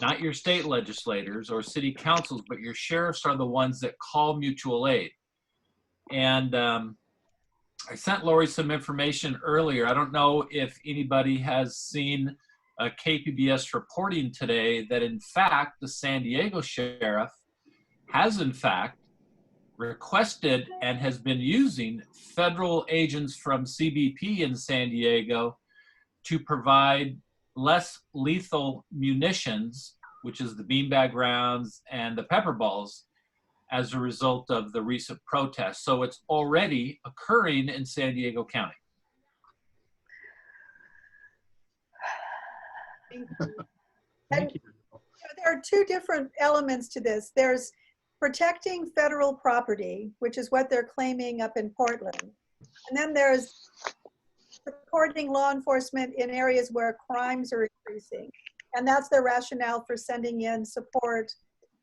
not your state legislators or city councils, but your sheriffs are the ones that call mutual aid. And I sent Lori some information earlier. I don't know if anybody has seen KPBS reporting today that in fact the San Diego sheriff has in fact requested and has been using federal agents from CBP in San Diego to provide less lethal munitions, which is the beanbag rounds and the pepper balls, as a result of the recent protests. So it's already occurring in San Diego County. Thank you. There are two different elements to this. There's protecting federal property, which is what they're claiming up in Portland. And then there's supporting law enforcement in areas where crimes are increasing. And that's their rationale for sending in support,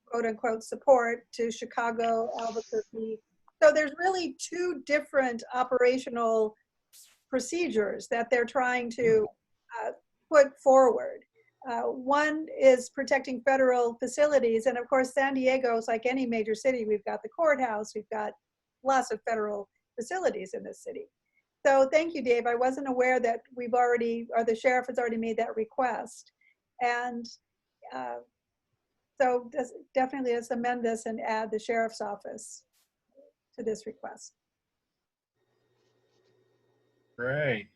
quote unquote support, to Chicago, Albuquerque. So there's really two different operational procedures that they're trying to put forward. One is protecting federal facilities. And of course, San Diego is like any major city. We've got the courthouse, we've got lots of federal facilities in this city. So thank you, Dave. I wasn't aware that we've already, or the sheriff has already made that request. And so definitely let's amend this and add the sheriff's office to this request. Great.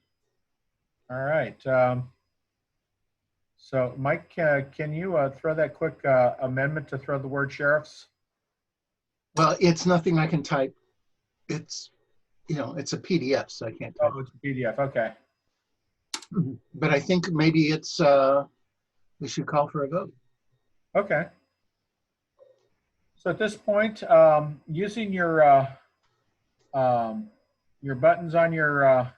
All right. So Mike, can you throw that quick amendment to throw the word sheriffs? Well, it's nothing I can type. It's, you know, it's a PDF, so I can't type. Oh, it's a PDF, okay. But I think maybe it's, we should call for a vote. Okay. So at this point, using your buttons on your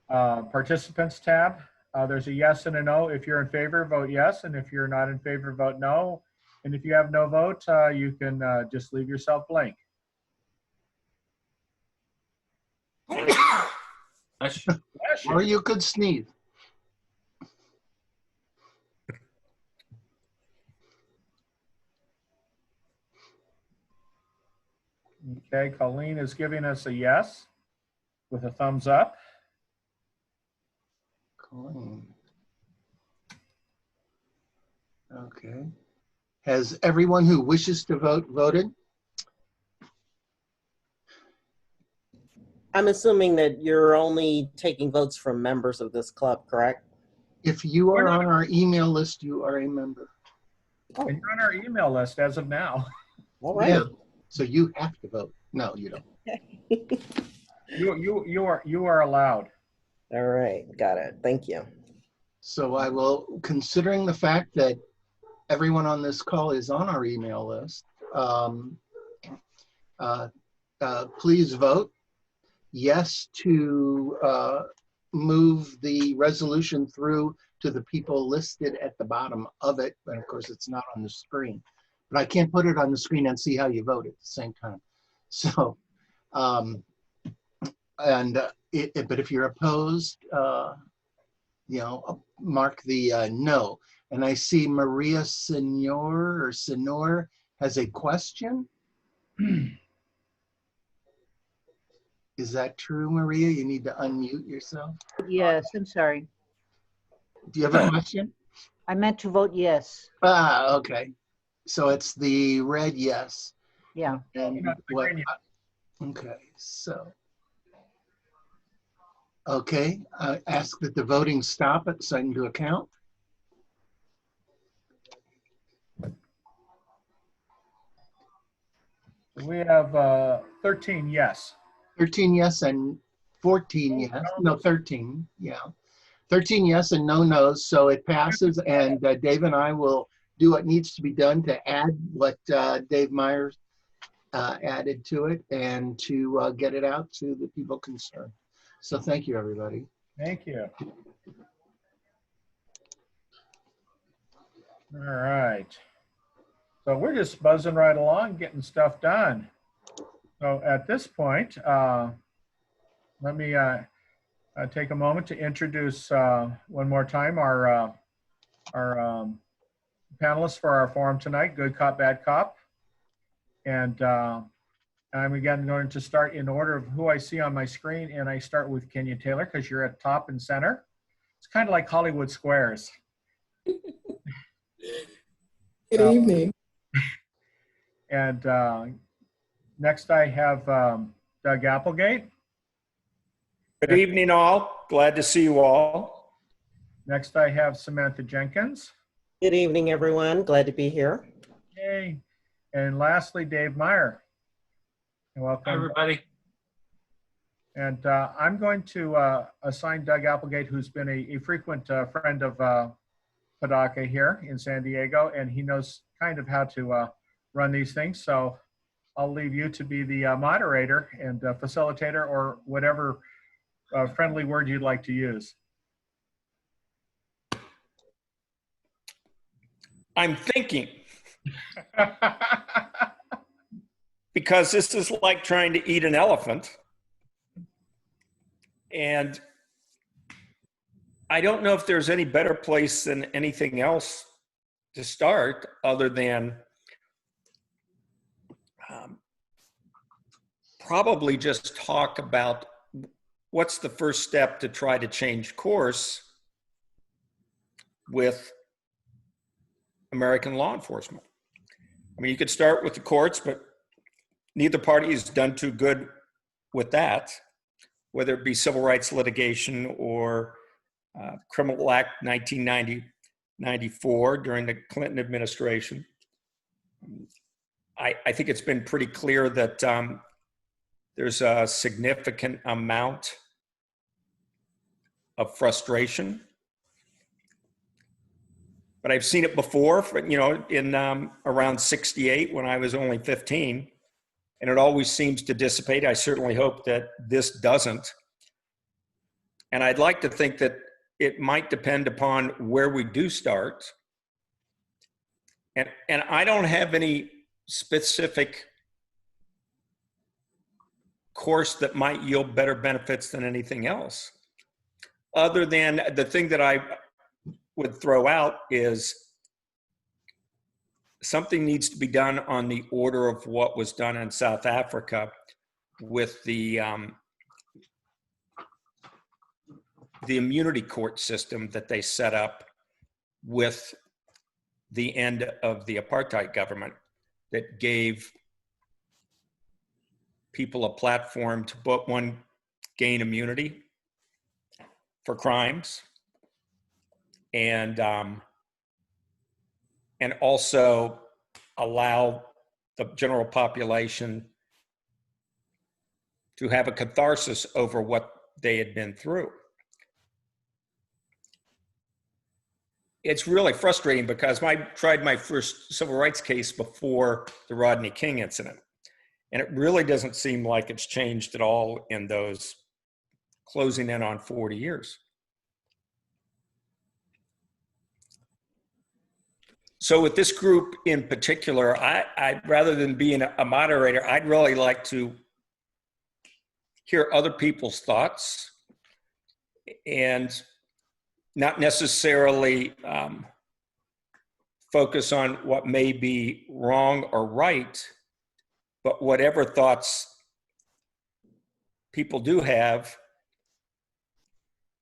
participants tab, there's a yes and a no. If you're in favor, vote yes. And if you're not in favor, vote no. And if you have no vote, you can just leave yourself blank. Or you could sneeze. Okay, Colleen is giving us a yes with a thumbs up. Colleen. Okay. Has everyone who wishes to vote voted? I'm assuming that you're only taking votes from members of this club, correct? If you are on our email list, you are a member. Oh. And you're on our email list as of now. All right. Yeah. So you have to vote. No, you don't. You are allowed. All right, got it. Thank you. So I will, considering the fact that everyone on this call is on our email list, please vote yes to move the resolution through to the people listed at the bottom of it. And of course, it's not on the screen. But I can't put it on the screen and see how you vote at the same time. So, but if you're opposed, you know, mark the no. And I see Maria Senor has a question. Is that true, Maria? You need to unmute yourself. Yes, I'm sorry. Do you have a question? I meant to vote yes. Ah, okay. So it's the red yes. Yeah. And what, okay, so. Okay, I ask that the voting stop it so I can do a count. We have 13 yes. 13 yes and 14 yes. No, 13, yeah. 13 yes and no no's, so it passes, and Dave and I will do what needs to be done to add what Dave Myers added to it and to get it out to the people concerned. So thank you, everybody. Thank you. All right. So we're just buzzing right along, getting stuff done. So at this point, let me take a moment to introduce one more time our panelists for our forum tonight, Good Cop, Bad Cop. And I'm again going to start in order of who I see on my screen, and I start with Kenya Taylor because you're at top and center. It's kind of like Hollywood Squares. Good evening. And next I have Doug Applegate. Good evening, all. Glad to see you all. Next I have Samantha Jenkins. Good evening, everyone. Glad to be here. Yay. And lastly, Dave Meyer. Welcome. Hi, everybody. And I'm going to assign Doug Applegate, who's been a frequent friend of PDA-CA here in San Diego, and he knows kind of how to run these things. So I'll leave you to be the moderator and facilitator, or whatever friendly word you'd like to use. I'm thinking, because this is like trying to eat an elephant. And I don't know if there's any better place than anything else to start other than probably just talk about what's the first step to try to change course with American law enforcement. I mean, you could start with the courts, but neither party has done too good with that, whether it be civil rights litigation or Criminal Act 1994 during the Clinton administration. I think it's been pretty clear that there's a significant amount of frustration. But I've seen it before, in around 68 when I was only 15, and it always seems to dissipate. I certainly hope that this doesn't. And I'd like to think that it might depend upon where we do start. And I don't have any specific course that might yield better benefits than anything else, other than the thing that I would throw out is something needs to be done on the order of what was done in South Africa with the immunity court system that they set up with the end of the apartheid government, that gave people a platform to gain immunity for crimes, and also allow the general population to have a catharsis over what they had been through. It's really frustrating because I tried my first civil rights case before the Rodney King incident, and it really doesn't seem like it's changed at all in those closing in on 40 years. So with this group in particular, I rather than being a moderator, I'd really like to hear other people's thoughts and not necessarily focus on what may be wrong or right, but whatever thoughts people do have,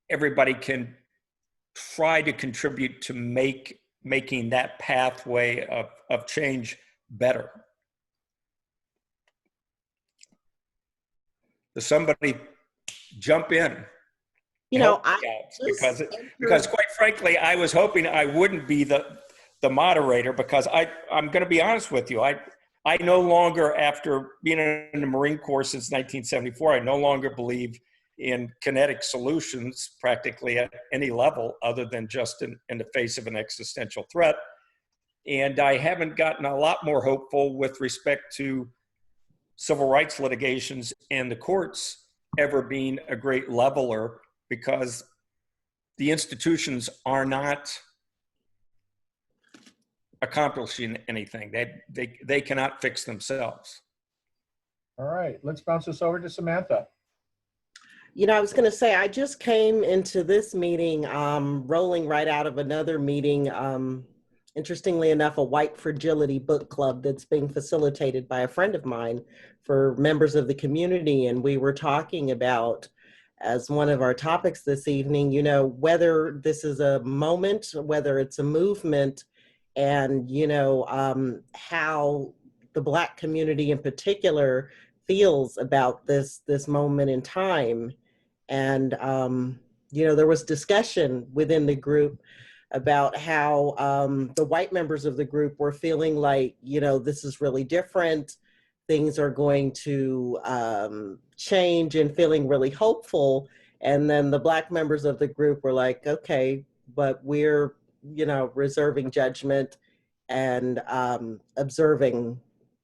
everybody can try to contribute to making that pathway of change better. Does somebody jump in? Because quite frankly, I was hoping I wouldn't be the moderator, because I'm going to be honest with you. I no longer, after being in the Marine Corps since 1974, I no longer believe in kinetic solutions practically at any level other than just in the face of an existential threat. And I haven't gotten a lot more hopeful with respect to civil rights litigations and the courts ever being a great leveler, because the institutions are not accomplishing anything. They cannot fix themselves. All right, let's bounce this over to Samantha. I was going to say, I just came into this meeting rolling right out of another meeting interestingly enough, a white fragility book club that's being facilitated by a friend of mine for members of the community. And we were talking about, as one of our topics this evening, you know, whether this is a moment, whether it's a movement, and, you know, how the Black community in particular feels about this moment in time. And, you know, there was discussion within the group about how the white members of the group were feeling like, you know, this is really different. Things are going to change, and feeling really hopeful. And then the Black members of the group were like, okay, but we're, you know, reserving judgment and observing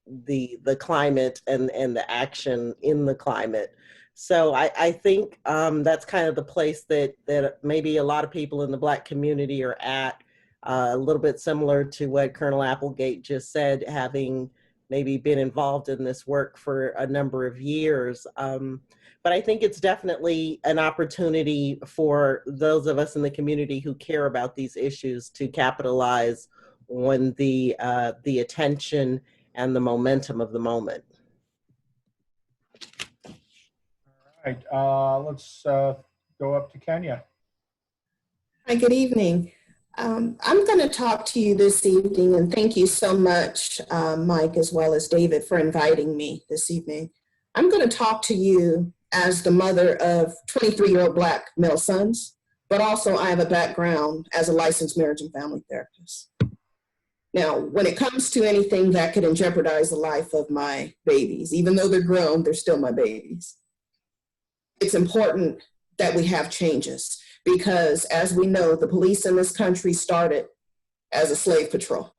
the climate and the action in the climate. So I think that's kind of the place that maybe a lot of people in the Black community are at, a little bit similar to what Colonel Applegate just said, having maybe been involved in this work for a number of years. But I think it's definitely an opportunity for those of us in the community who care about these issues to capitalize on the attention and the momentum of the moment. All right, let's go up to Kenya. Hi, good evening. I'm going to talk to you this evening, and thank you so much, Mike, as well as David, for inviting me this evening. I'm going to talk to you as the mother of 23-year-old Black male sons, but also I have a background as a licensed marriage and family therapist. Now, when it comes to anything that could jeopardize the life of my babies, even though they're grown, they're still my babies. It's important that we have changes because, as we know, the police in this country started as a slave patrol.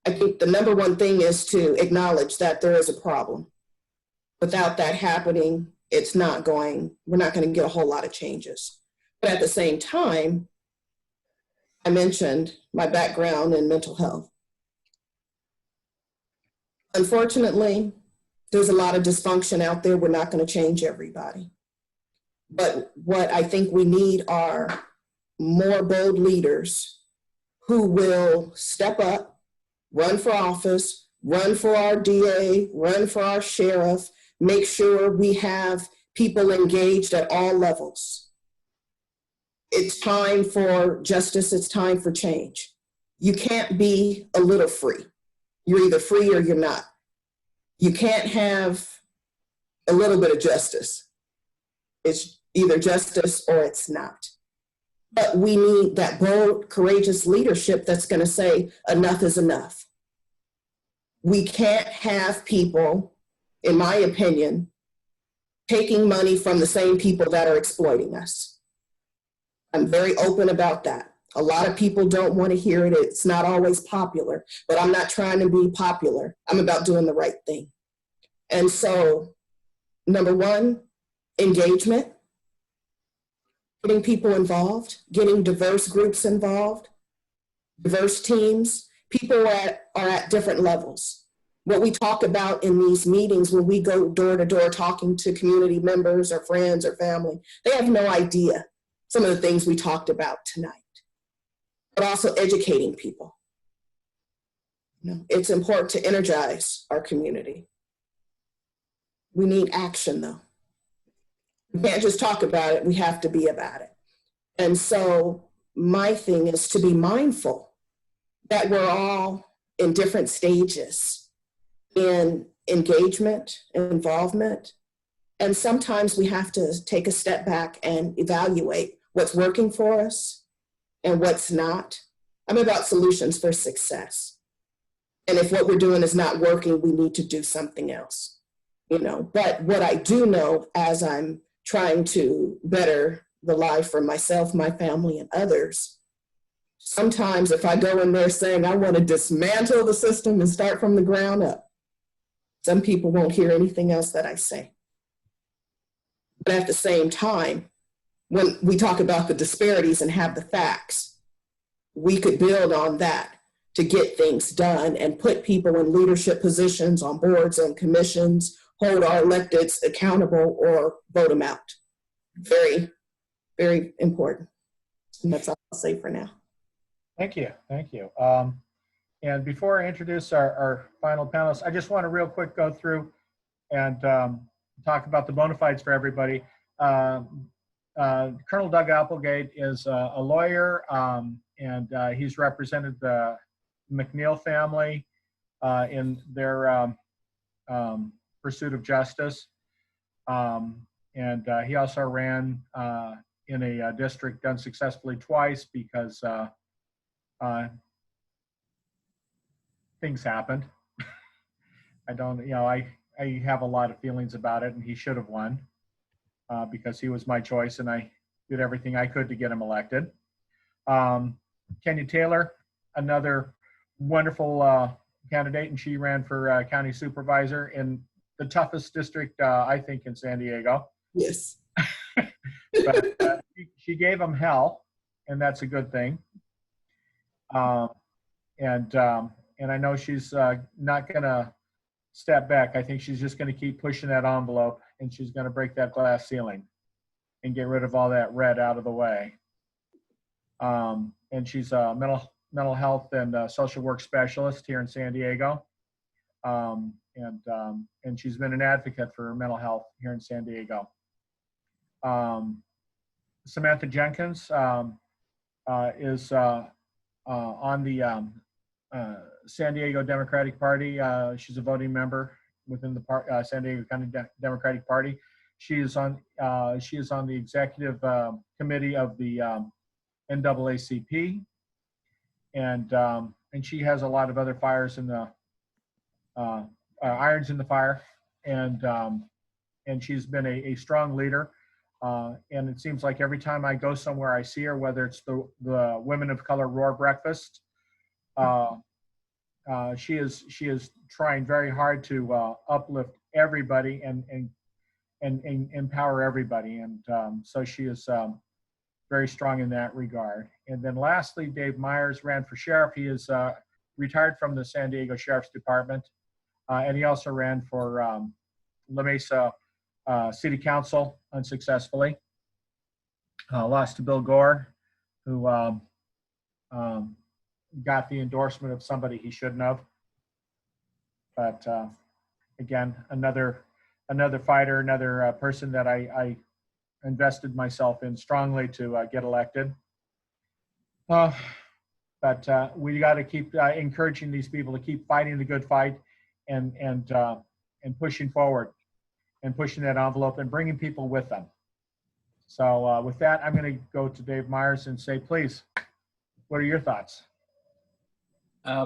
I think the number one thing is to acknowledge that there is a problem. Without that happening, we're not going to get a whole lot of changes. But at the same time, I mentioned my background in mental health. Unfortunately, there's a lot of dysfunction out there. We're not going to change everybody. But what I think we need are more bold leaders who will step up, run for office, run for our DA, run for our sheriff, make sure we have people engaged at all levels. It's time for justice. It's time for change. You can't be a little free. You're either free or you're not. You can't have a little bit of justice. It's either justice or it's not. But we need that bold, courageous leadership that's going to say enough is enough. We can't have people, in my opinion, taking money from the same people that are exploiting us. I'm very open about that. A lot of people don't want to hear it. It's not always popular, but I'm not trying to be popular. I'm about doing the right thing. And so, number one, engagement, getting people involved, getting diverse groups involved, diverse teams. People are at different levels. What we talk about in these meetings when we go door to door talking to community members or friends or family, they have no idea some of the things we talked about tonight. But also educating people. You know, it's important to energize our community. We need action though. We can't just talk about it, we have to be about it. And so my thing is to be mindful that we're all in different stages in engagement, involvement, and sometimes we have to take a step back and evaluate what's working for us and what's not. I'm about solutions for success. And if what we're doing is not working, we need to do something else, you know. But what I do know as I'm trying to better the life for myself, my family, and others, sometimes if I go in there saying I want to dismantle the system and start from the ground up, some people won't hear anything else that I say. But at the same time, when we talk about the disparities and have the facts, we could build on that to get things done and put people in leadership positions on boards and commissions, hold our electeds accountable or vote them out. Very, very important. And that's all I'll say for now. Thank you. Thank you. And before I introduce our final panelists, I just want to real quick go through and talk about the bona fides for everybody. Colonel Doug Applegate is a lawyer, and he's represented the McNeil family in their pursuit of justice. And he also ran in a district unsuccessfully twice because things happened. I don't, you know, I have a lot of feelings about it, and he should have won because he was my choice, and I did everything I could to get him elected. Kenya Taylor, another wonderful candidate, and she ran for county supervisor in the toughest district, I think, in San Diego. Yes. But she gave him hell, and that's a good thing. And I know she's not going to step back. I think she's just going to keep pushing that envelope, and she's going to break that glass ceiling and get rid of all that red out of the way. And she's a mental health and social work specialist here in San Diego. And she's been an advocate for mental health here in San Diego. Samantha Jenkins is on the San Diego Democratic Party. She's a voting member within the San Diego County Democratic Party. She is on the executive committee of the NAACP, and she has a lot of other fires in the irons in the fire, and she's been a strong leader. And it seems like every time I go somewhere, I see her, whether it's the Women of Color Roar Breakfast. She is trying very hard to uplift everybody and empower everybody, and so she is very strong in that regard. And then lastly, Dave Myers ran for sheriff. He is retired from the San Diego Sheriff's Department, and he also ran for La Mesa City Council unsuccessfully. Lost to Bill Gore, who got the endorsement of somebody he shouldn't have. But again, another fighter, another person that I invested myself in strongly to get elected. But we got to keep encouraging these people to keep fighting the good fight and pushing forward and pushing that envelope and bringing people with them. So with that, I'm going to go to Dave Myers and say, please, what are your thoughts?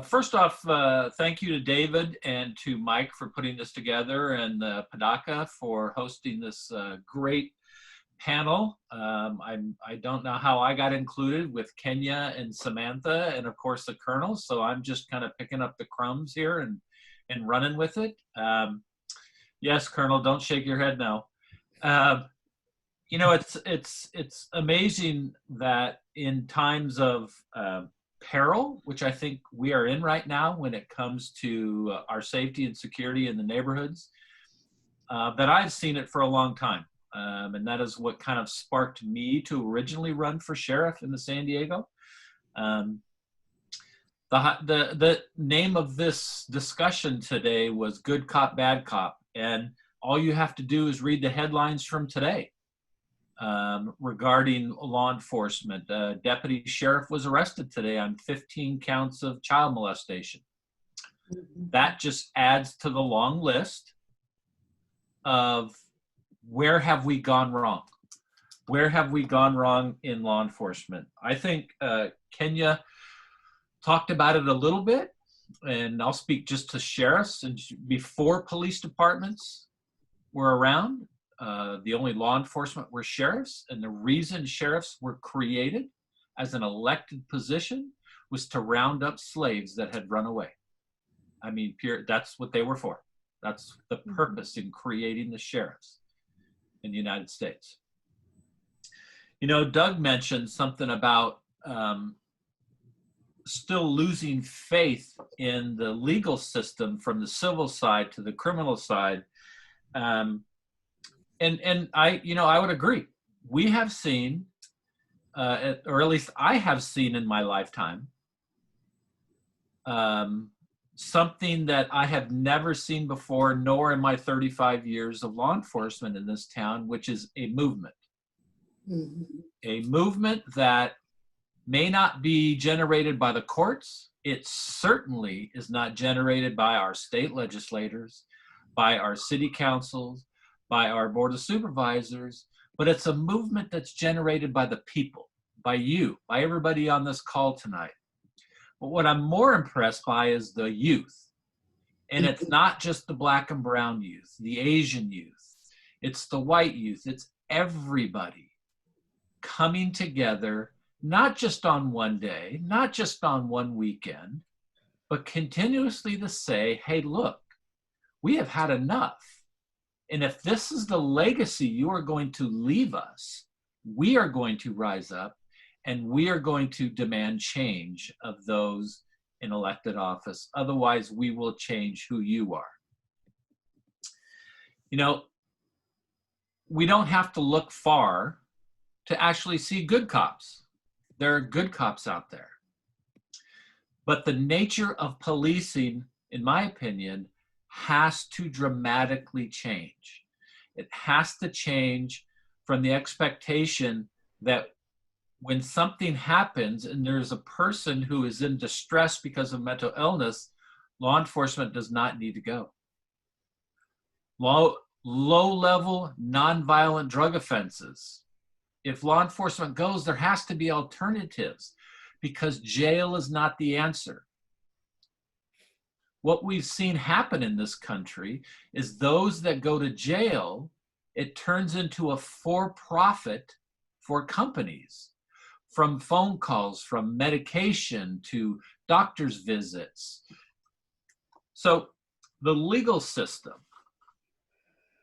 First off, thank you to David and to Mike for putting this together, and PDA-CA for hosting this great panel. I don't know how I got included with Kenya and Samantha and of course the Colonel, so I'm just kind of picking up the crumbs here and running with it. Yes, Colonel, don't shake your head now. You know, it's amazing that in times of peril, which I think we are in right now when it comes to our safety and security in the neighborhoods, that I've seen it for a long time. And that is what kind of sparked me to originally run for sheriff in the San Diego. The name of this discussion today was Good Cop, Bad Cop. And all you have to do is read the headlines from today regarding law enforcement. Deputy sheriff was arrested today on 15 counts of child molestation. That just adds to the long list of where have we gone wrong? Where have we gone wrong in law enforcement? I think Kenya talked about it a little bit, and I'll speak just to sheriffs. And before police departments were around, the only law enforcement were sheriffs. And the reason sheriffs were created as an elected position was to round up slaves that had run away. I mean, that's what they were for. That's the purpose in creating the sheriffs in the United States. You know, Doug mentioned something about still losing faith in the legal system from the civil side to the criminal side. And I would agree. We have seen, or at least I have seen in my lifetime, something that I have never seen before, nor in my 35 years of law enforcement in this town, which is a movement. Mhm. A movement that may not be generated by the courts. It certainly is not generated by our state legislators, by our city councils, by our board of supervisors, but it's a movement that's generated by the people, by you, by everybody on this call tonight. But what I'm more impressed by is the youth. And it's not just the black and brown youth, the Asian youth, it's the white youth, it's everybody coming together, not just on one day, not just on one weekend, but continuously to say, hey, look, we have had enough. And if this is the legacy you are going to leave us, we are going to rise up and we are going to demand change of those in elected office. Otherwise, we will change who you are. You know, we don't have to look far to actually see good cops. There are good cops out there. But the nature of policing, in my opinion, has to dramatically change. It has to change from the expectation that when something happens and there's a person who is in distress because of mental illness, law enforcement does not need to go. Low-level, nonviolent drug offenses. If law enforcement goes, there has to be alternatives because jail is not the answer. What we've seen happen in this country is those that go to jail, it turns into a for-profit for companies. From phone calls, from medication to doctor's visits. So the legal system,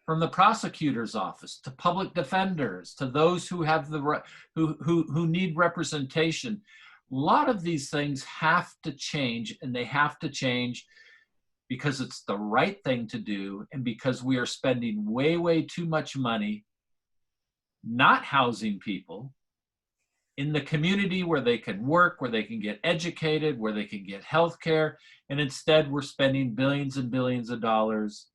from the prosecutor's office to public defenders to those who have the who need representation, a lot of these things have to change, and they have to change because it's the right thing to do, and because we are spending way, way too much money not housing people in the community where they can work, where they can get educated, where they can get health care. And instead, we're spending billions and billions of dollars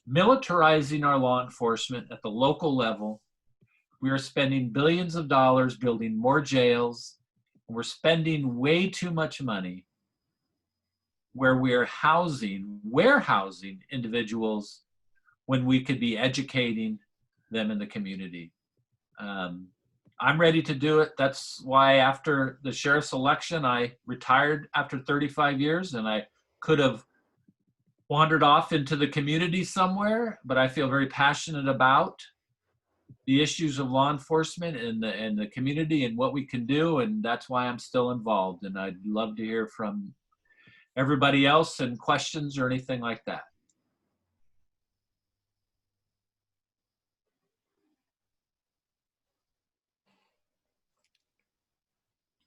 militarizing our law enforcement at the local level. We are spending billions of dollars building more jails. We're spending way too much money where we're warehousing individuals when we could be educating them in the community. I'm ready to do it. That's why after the sheriff's election, I retired after 35 years, and I could have wandered off into the community somewhere, but I feel very passionate about the issues of law enforcement and the community and what we can do, and that's why I'm still involved. And I'd love to hear from everybody else and questions or anything like that.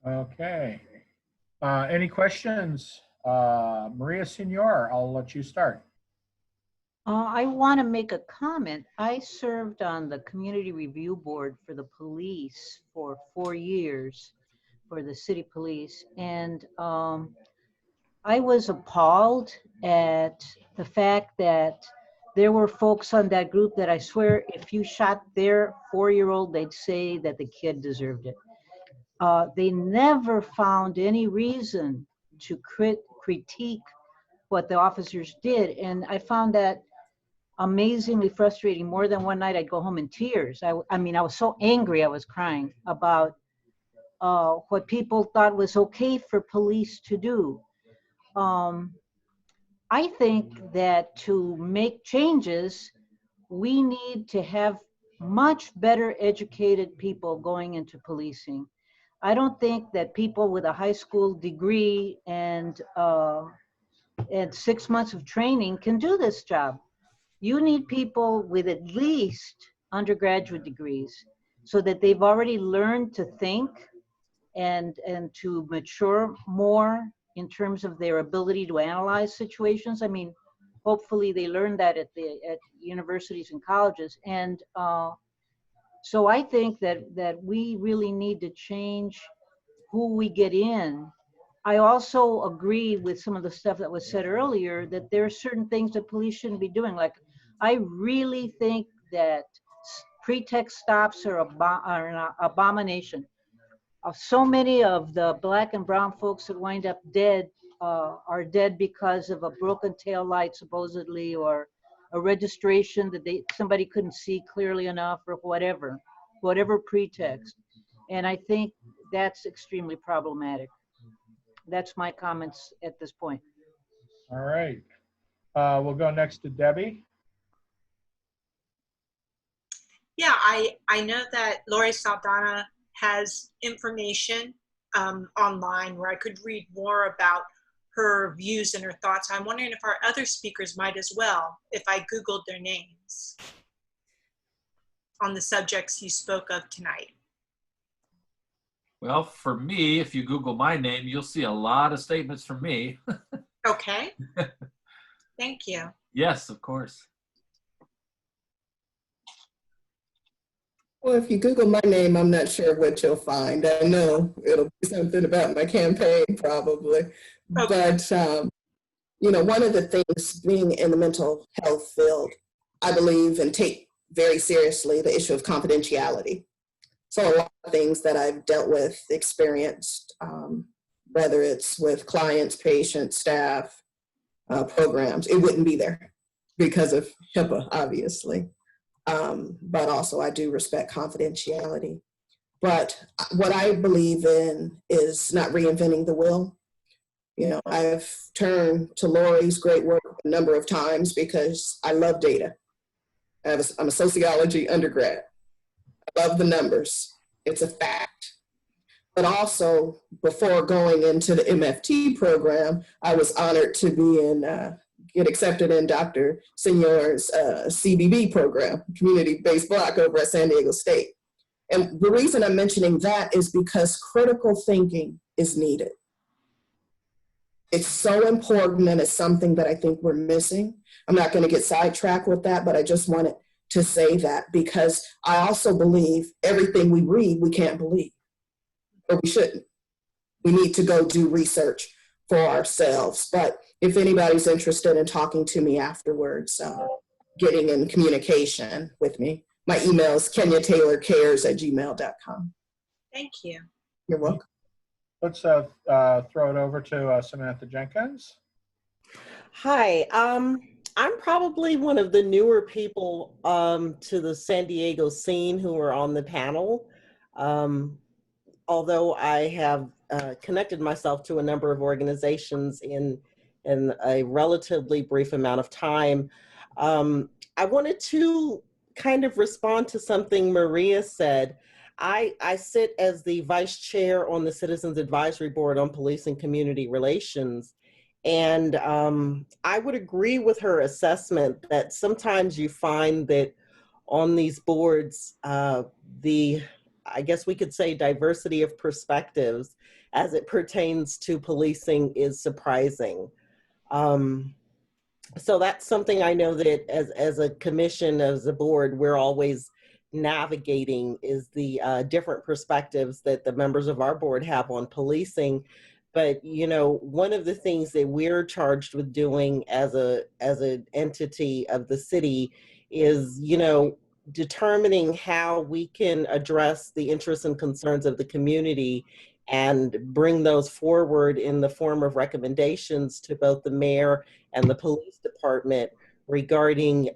Okay. Any questions? Maria Senor, I'll let you start. I want to make a comment. I served on the Community Review Board for the police for 4 years, for the city police. And I was appalled at the fact that there were folks on that group that I swear if you shot their 4-year-old, they'd say that the kid deserved it. They never found any reason to critique what the officers did. And I found that amazingly frustrating. More than one night, I'd go home in tears. I mean, I was so angry, I was crying about what people thought was okay for police to do. I think that to make changes, we need to have much better educated people going into policing. I don't think that people with a high school degree and 6 months of training can do this job. You need people with at least undergraduate degrees so that they've already learned to think and to mature more in terms of their ability to analyze situations. I mean, hopefully they learn that at universities and colleges. And so I think that we really need to change who we get in I also agree with some of the stuff that was said earlier, that there are certain things that police shouldn't be doing. Like, I really think that pretext stops are an abomination. So many of the black and brown folks that wind up dead are dead because of a broken tail light, supposedly, or a registration that somebody couldn't see clearly enough, or whatever pretext. And I think that's extremely problematic. That's my comments at this point. All right. We'll go next to Debbie. Yeah, I know that Lori Saldana has information online where I could read more about her views and her thoughts. I'm wondering if our other speakers might as well, if I Googled their names on the subjects you spoke of tonight. Well, for me, if you Google my name, you'll see a lot of statements from me. Okay. Thank you. Yes, of course. Well, if you Google my name, I'm not sure what you'll find. I know it'll be something about my campaign, probably. Okay. But, you know, one of the things being in the mental health field, I believe and take very seriously the issue of confidentiality. So a lot of things that I've dealt with, experienced, whether it's with clients, patients, staff, programs, it wouldn't be there because of HIPAA, obviously. But also I do respect confidentiality. But what I believe in is not reinventing the wheel. You know, I've turned to Lori's great work a number of times because I love data. I'm a sociology undergrad. I love the numbers. It's a fact. But also, before going into the MFT program, I was honored to be get accepted in Dr. Senor's CBB program, community-based block over at San Diego State. And the reason I'm mentioning that is because critical thinking is needed. It's so important, and it's something that I think we're missing. I'm not going to get sidetracked with that, but I just wanted to say that because I also believe everything we read, we can't believe, or we shouldn't. We need to go do research for ourselves. But if anybody's interested in talking to me afterwards, getting in communication with me, my email is kenyataylorcares@gmail.com. Thank you. You're welcome. Let's throw it over to Samantha Jenkins. Hi, I'm probably one of the newer people to the San Diego scene who are on the panel. Although I have connected myself to a number of organizations in a relatively brief amount of time, I wanted to kind of respond to something Maria said. I sit as the vice chair on the Citizens Advisory Board on Police and Community Relations. And I would agree with her assessment that sometimes you find that on these boards, I guess we could say diversity of perspectives as it pertains to policing is surprising. So that's something I know that as a commission, as a board, we're always navigating is the different perspectives that the members of our board have on policing. But, you know, one of the things that we're charged with doing as an entity of the city is, you know, determining how we can address the interests and concerns of the community and bring those forward in the form of recommendations to both the mayor and the police department regarding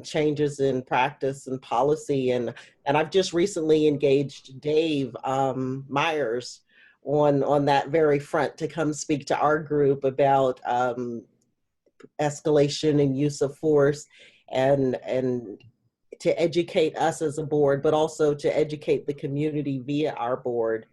changes in practice and policy. And I've just recently engaged Dave Myers on that very front to come speak to our group about escalation and use of force and to educate us as a board, but also to educate the community via our board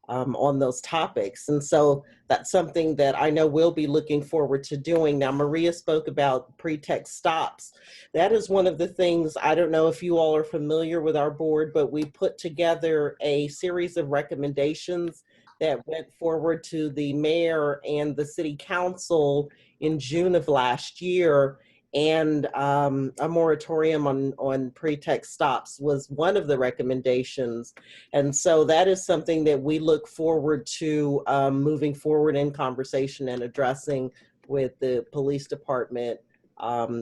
on those topics. And so that's something that I know we'll be looking forward to doing. Now, Maria spoke about pretext stops. That is one of the things, I don't know if you all are familiar with our board, but we put together a series of recommendations that went forward to the mayor and the city council in June of last year. and a moratorium on pretext stops was one of the recommendations. And so that is something that we look forward to moving forward in conversation and addressing with the police department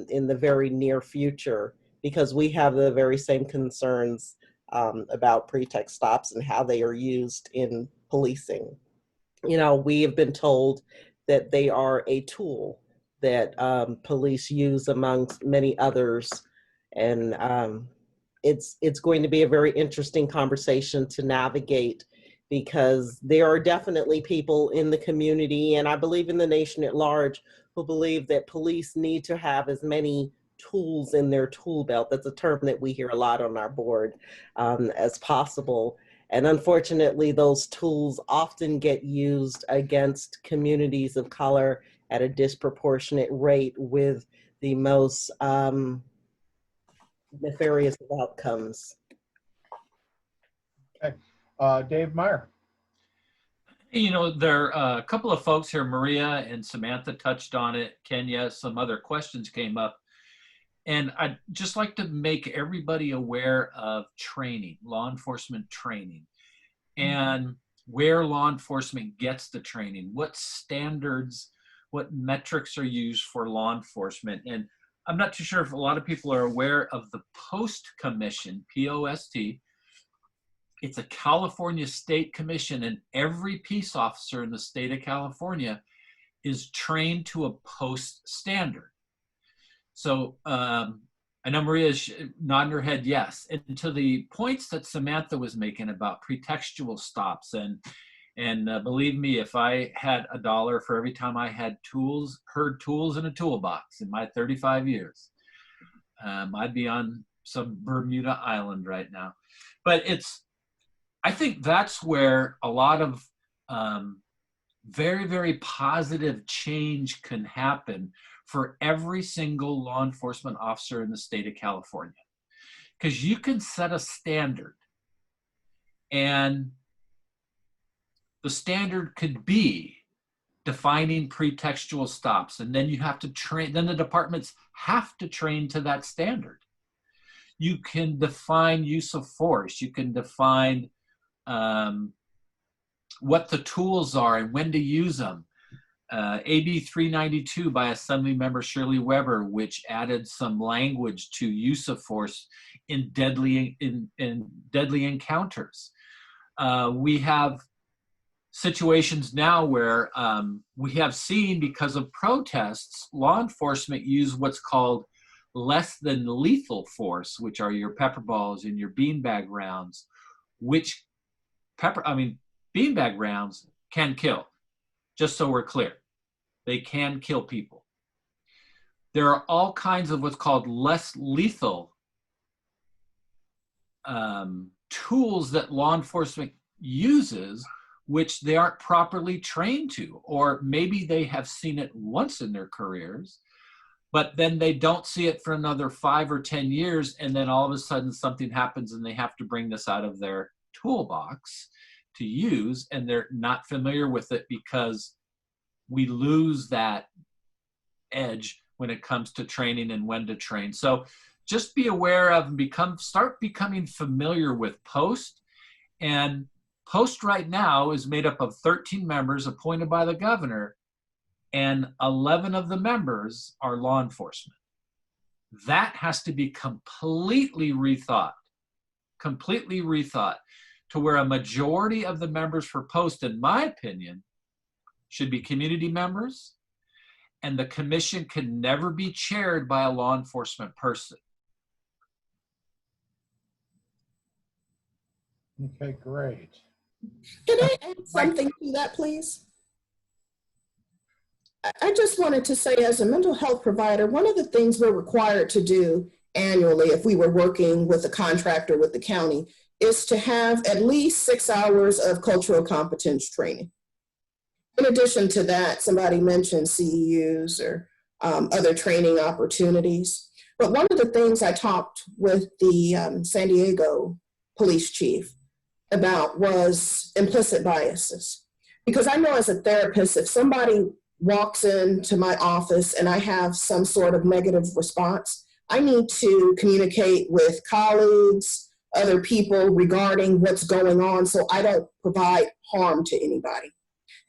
in the very near future, because we have the very same concerns about pretext stops and how they are used in policing. You know, we have been told that they are a tool that police use amongst many others. And it's going to be a very interesting conversation to navigate, because there are definitely people in the community, and I believe in the nation at large, who believe that police need to have as many tools in their tool belt, that's a term that we hear a lot on our board, as possible. And unfortunately, those tools often get used against communities of color at a disproportionate rate with the most nefarious of outcomes. Okay. Dave Meyer. You know, there are a couple of folks here, Maria and Samantha touched on it, Kenya, some other questions came up. And I'd just like to make everybody aware of training, law enforcement training, and where law enforcement gets the training, what standards, what metrics are used for law enforcement. And I'm not too sure if a lot of people are aware of the Post Commission, P-O-S-T. It's a California state commission, and every peace officer in the state of California is trained to a post standard. So I know Maria's nodding her head yes. And to the points that Samantha was making about pretextual stops, and believe me, if I had $1 for every time I had heard tools in a toolbox in my 35 years, I'd be on some Bermuda island right now. But I think that's where a lot of very, very positive change can happen for every single law enforcement officer in the state of California. Because you can set a standard, and the standard could be defining pretextual stops, and then you have to train, then the departments have to train to that standard. You can define use of force, you can define what the tools are and when to use them. AB 392 by Assemblymember Shirley Weber, which added some language to use of force in deadly encounters. We have situations now where we have seen, because of protests, law enforcement use what's called less than lethal force, which are your pepper balls and your beanbag rounds, which beanbag rounds can kill, just so we're clear. They can kill people. There are all kinds of what's called less lethal tools that law enforcement uses, which they aren't properly trained to, or maybe they have seen it once in their careers, but then they don't see it for another 5 or 10 years, and then all of a sudden something happens and they have to bring this out of their toolbox to use, and they're not familiar with it because we lose that edge when it comes to training and when to train. So just be aware of and start becoming familiar with Post. And Post right now is made up of 13 members appointed by the governor, and 11 of the members are law enforcement. That has to be completely rethought to where a majority of the members for Post, in my opinion, should be community members, and the commission can never be chaired by a law enforcement person. Okay, great. Can I add something to that, please? I just wanted to say, as a mental health provider, one of the things we're required to do annually, if we were working with a contractor with the county, is to have at least 6 hours of cultural competence training. In addition to that, somebody mentioned CEUs or other training opportunities. But one of the things I talked with the San Diego police chief about was implicit biases. Because I know as a therapist, if somebody walks into my office and I have some sort of negative response, I need to communicate with colleagues, other people regarding what's going on so I don't provide harm to anybody.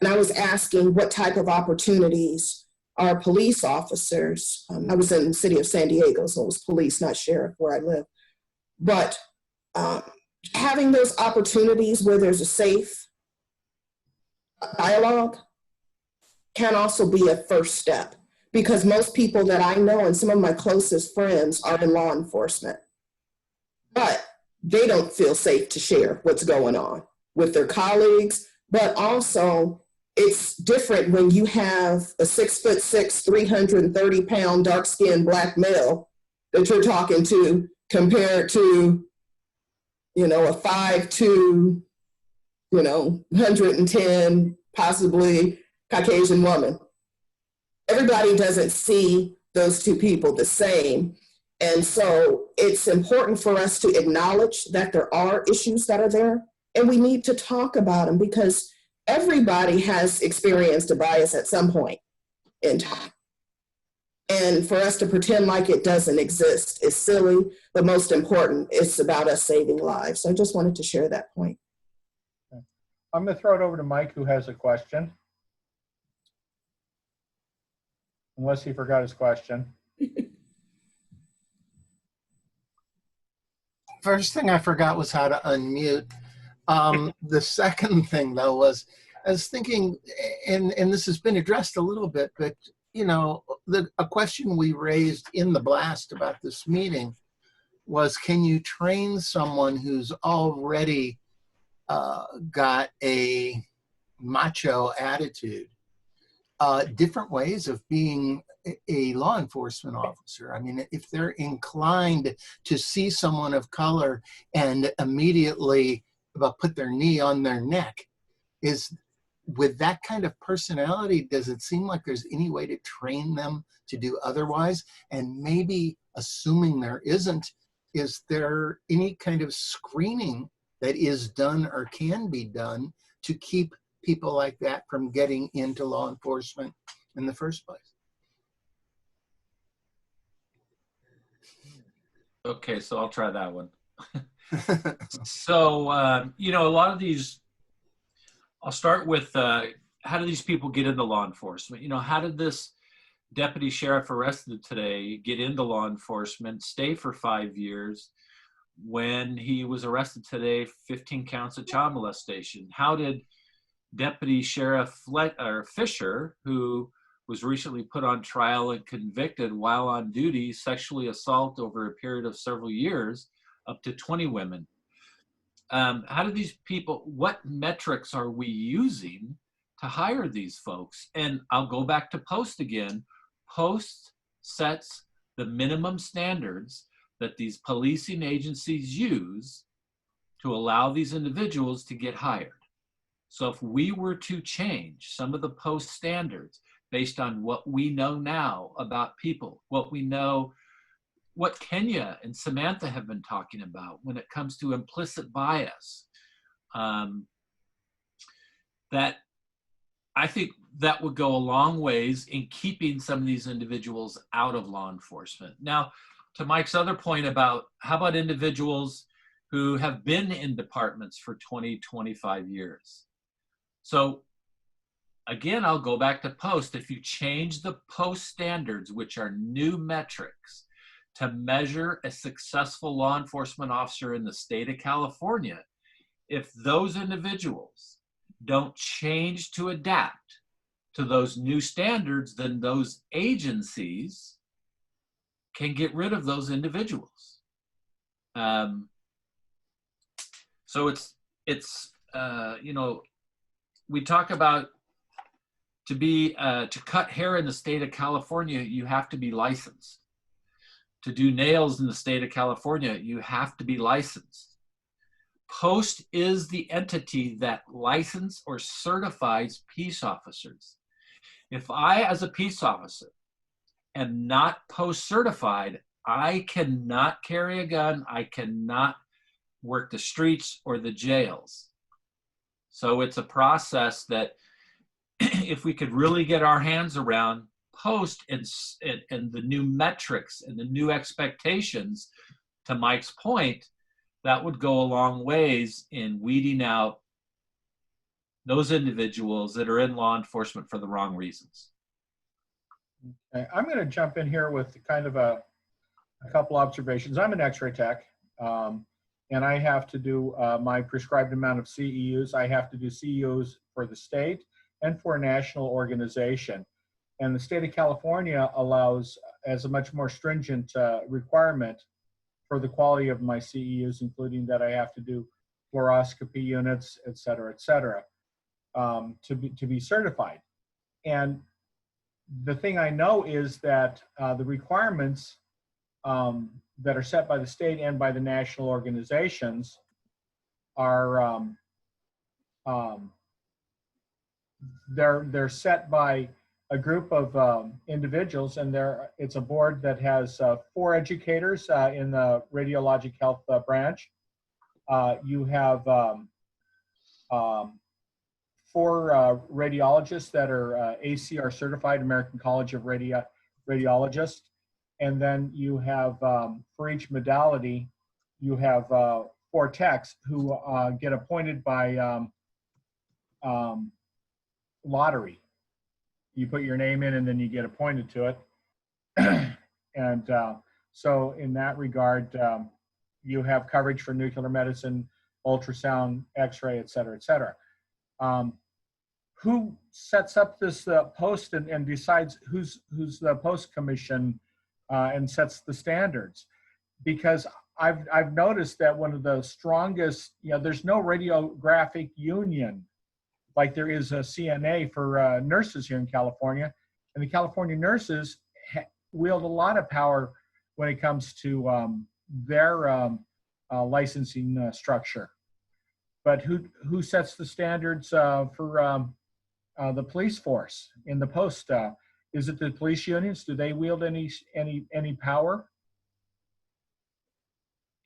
And I was asking what type of opportunities are police officers, I was in the city of San Diego, so it was police, not sheriff where I live, but having those opportunities where there's a safe dialogue can also be a first step, because most people that I know and some of my closest friends are in law enforcement, but they don't feel safe to share what's going on with their colleagues. But also it's different when you have a 6'6", 330-pound, dark-skinned black male that you're talking to compared to, you know, a 5'2", you know, 110, possibly Caucasian woman. Everybody doesn't see those two people the same. And so it's important for us to acknowledge that there are issues that are there, and we need to talk about them, because everybody has experienced a bias at some point in time. And for us to pretend like it doesn't exist is silly, but most important, it's about us saving lives. So I just wanted to share that point. I'm going to throw it over to Mike, who has a question. Unless he forgot his question. First thing I forgot was how to unmute. The second thing, though, was I was thinking, and this has been addressed a little bit, but, you know, a question we raised in the blast about this meeting was, can you train someone who's already got a macho attitude, different ways of being a law enforcement officer? I mean, if they're inclined to see someone of color and immediately put their knee on their neck, with that kind of personality, does it seem like there's any way to train them to do otherwise? And maybe, assuming there isn't, is there any kind of screening that is done or can be done to keep people like that from getting into law enforcement in the first place? Okay, so I'll try that one. So, you know, a lot of these, I'll start with how do these people get into law enforcement? You know, how did this deputy sheriff arrested today get into law enforcement, stay for 5 years, when he was arrested today, 15 counts of child molestation? How did Deputy Sheriff Fisher, who was recently put on trial and convicted while on duty, sexually assault over a period of several years, up to 20 women? How do these people, what metrics are we using to hire these folks? And I'll go back to Post again. Post sets the minimum standards that these policing agencies use to allow these individuals to get hired. So if we were to change some of the Post standards based on what we know now about people, what we know, what Kenya and Samantha have been talking about when it comes to implicit bias, that I think that would go a long ways in keeping some of these individuals out of law enforcement. Now, to Mike's other point about how about individuals who have been in departments for 20, 25 years? So again, I'll go back to Post. If you change the Post standards, which are new metrics to measure a successful law enforcement officer in the state of California, if those individuals don't change to adapt to those new standards, then those agencies can get rid of those individuals. So it's you know, we talk about to cut hair in the state of California, you have to be licensed. To do nails in the state of California, you have to be licensed. Post is the entity that licenses or certifies peace officers. If I, as a peace officer, am not Post certified, I cannot carry a gun, I cannot work the streets or the jails. So it's a process that if we could really get our hands around post and the new metrics and the new expectations, to Mike's point, that would go a long ways in weeding out those individuals that are in law enforcement for the wrong reasons. Okay, I'm going to jump in here with kind of a couple observations. I'm an X-ray tech, and I have to do my prescribed amount of CEUs. I have to do CEUs for the state and for a national organization. And the state of California allows as a much more stringent requirement for the quality of my CEUs, including that I have to do fluoroscopy units, et cetera, to be certified. And the thing I know is that the requirements that are set by the state and by the national organizations are they're set by a group of individuals, and it's a board that has 4 educators in the radiologic health branch. You have 4 radiologists that are ACR certified, American College of Radiologists. And then you have, for each modality, you have 4 techs who get appointed by lottery. You put your name in and then you get appointed to it. And so in that regard, you have coverage for nuclear medicine, ultrasound, x-ray, et cetera, et cetera. Who sets up this post and decides who's the post commission and sets the standards? Because I've noticed that one of the strongest, there's no radiographic union like there is a CNA for nurses here in California, and the California nurses wield a lot of power when it comes to their licensing structure. But who sets the standards for the police force in the post? Is it the police unions? Do they wield any power?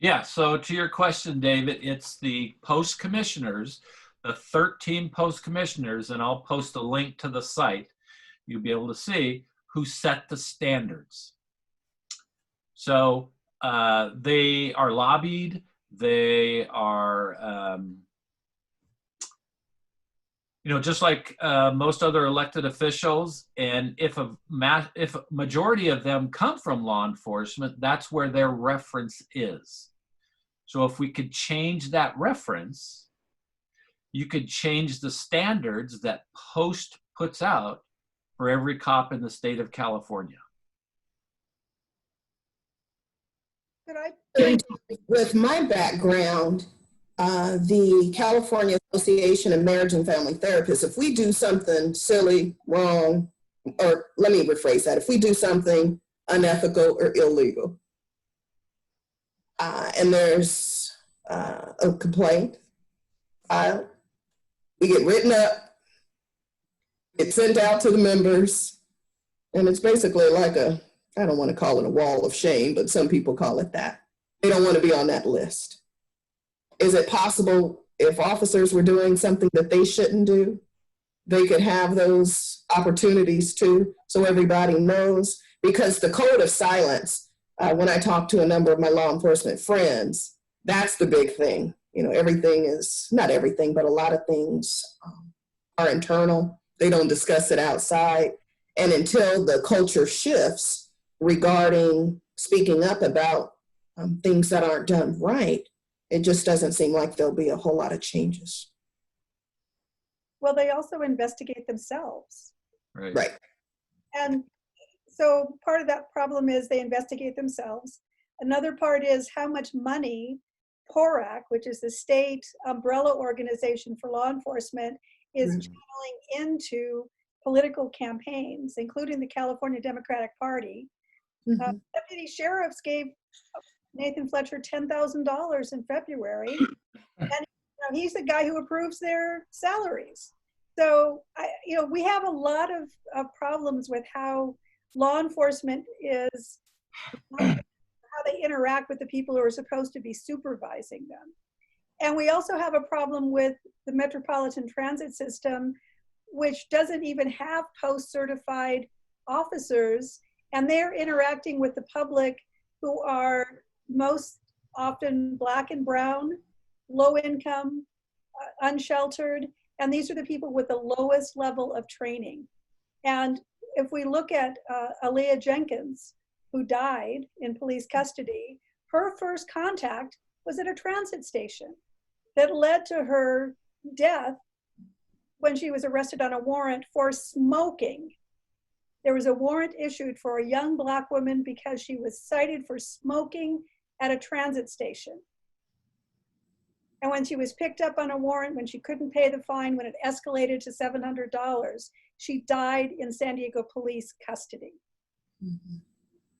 Yeah, so to your question, David, it's the post commissioners, the 13 post commissioners, and I'll post a link to the site. You'll be able to see who set the standards. So they are lobbied, they are, just like most other elected officials, and if a majority of them come from law enforcement, that's where their reference is. So if we could change that reference, you could change the standards that Post puts out for every cop in the state of California. With my background, the California Association of Marriage and Family Therapists, if we do something silly, wrong, or let me rephrase that, if we do something unethical or illegal, and there's a complaint filed, we get written up, get sent out to the members, and it's basically like I don't want to call it a wall of shame, but some people call it that. They don't want to be on that list. Is it possible if officers were doing something that they shouldn't do, they could have those opportunities too, so everybody knows? Because the code of silence, when I talk to a number of my law enforcement friends, that's the big thing. Everything is, not everything, but a lot of things are internal. They don't discuss it outside. And until the culture shifts regarding speaking up about things that aren't done right, it just doesn't seem like there'll be a whole lot of changes. Well, they also investigate themselves. Right. And so part of that problem is they investigate themselves. Another part is how much money PORAC, which is the state umbrella organization for law enforcement, is channeling into political campaigns, including the California Democratic Party. Deputy sheriffs gave Nathan Fletcher $10,000 in February, and he's the guy who approves their salaries. So we have a lot of problems with how law enforcement is, how they interact with the people who are supposed to be supervising them. And we also have a problem with the Metropolitan Transit System, which doesn't even have post-certified officers, and they're interacting with the public who are most often Black and brown, low income, unsheltered, and these are the people with the lowest level of training. And if we look at Aaliyah Jenkins, who died in police custody, her first contact was at a transit station that led to her death when she was arrested on a warrant for smoking. There was a warrant issued for a young Black woman because she was cited for smoking at a transit station. And when she was picked up on a warrant, when she couldn't pay the fine, when it escalated to $700, she died in San Diego police custody. Mhm.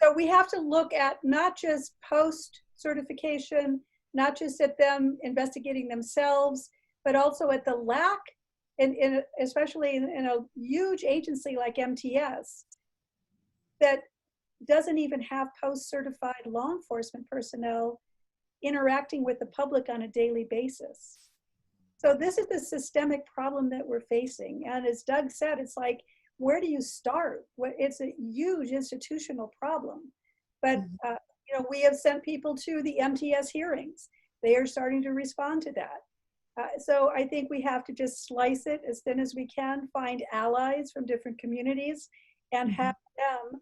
So we have to look at not just post-certification, not just at them investigating themselves, but also at the lack, especially in a huge agency like MTS, that doesn't even have post-certified law enforcement personnel interacting with the public on a daily basis. So this is the systemic problem that we're facing. And as Doug said, it's like, where do you start? It's a huge institutional problem. But you know, we have sent people to the MTS hearings. They are starting to respond to that. So I think we have to just slice it as thin as we can, find allies from different communities, and have them,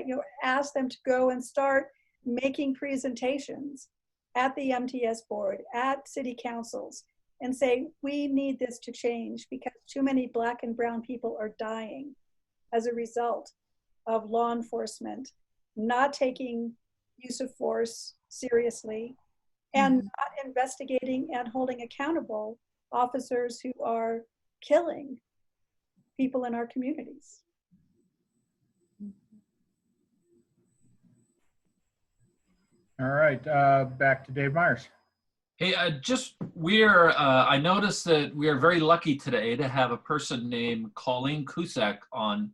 you know, ask them to go and start making presentations at the MTS board, at city councils, and say, we need this to change because too many Black and brown people are dying as a result of law enforcement not taking use of force seriously and not investigating and holding accountable officers who are killing people in our communities. All right, back to Dave Myers. Hey, I noticed that we are very lucky today to have a person named Colleen Cusack on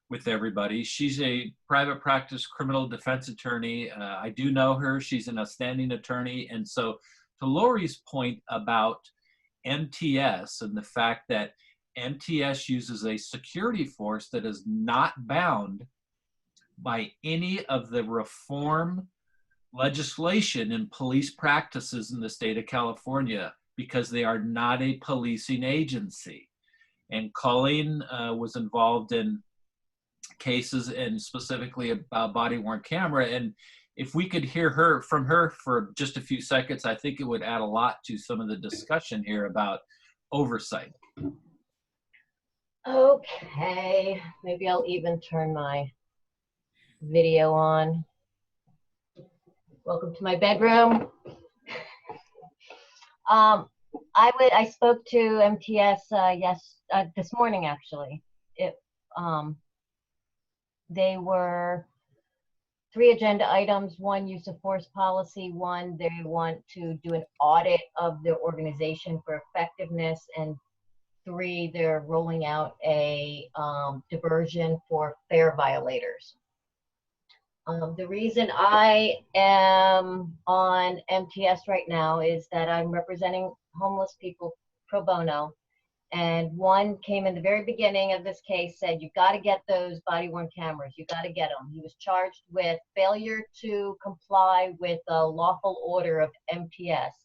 with everybody. She's a private practice criminal defense attorney. I do know her. She's an outstanding attorney. And so to Lori's point about MTS and the fact that MTS uses a security force that is not bound by any of the reform legislation and police practices in the state of California because they are not a policing agency. And Colleen was involved in cases and specifically about body-worn camera. And if we could hear from her for just a few seconds, I think it would add a lot to some of the discussion here about oversight. Okay, maybe I'll even turn my video on. Welcome to my bedroom. I spoke to MTS this morning actually. They were 3 agenda items: 1, use of force policy; 1, they want to do an audit of their organization for effectiveness; and 3, they're rolling out a diversion for fare violators. The reason I am on MTS right now is that I'm representing homeless people pro bono. And one came in the very beginning of this case, said, you got to get those body-worn cameras. You got to get them. He was charged with failure to comply with a lawful order of MTS.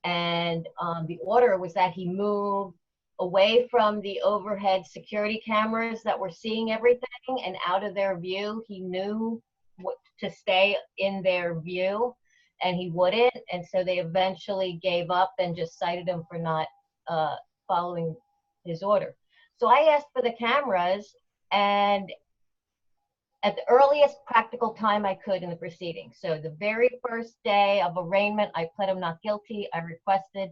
And the order was that he moved away from the overhead security cameras that were seeing everything and out of their view. He knew what to stay in their view, and he wouldn't. And so they eventually gave up and just cited him for not following his order. So I asked for the cameras, and at the earliest practical time I could in the proceedings. So the very first day of arraignment, I pled him not guilty. I requested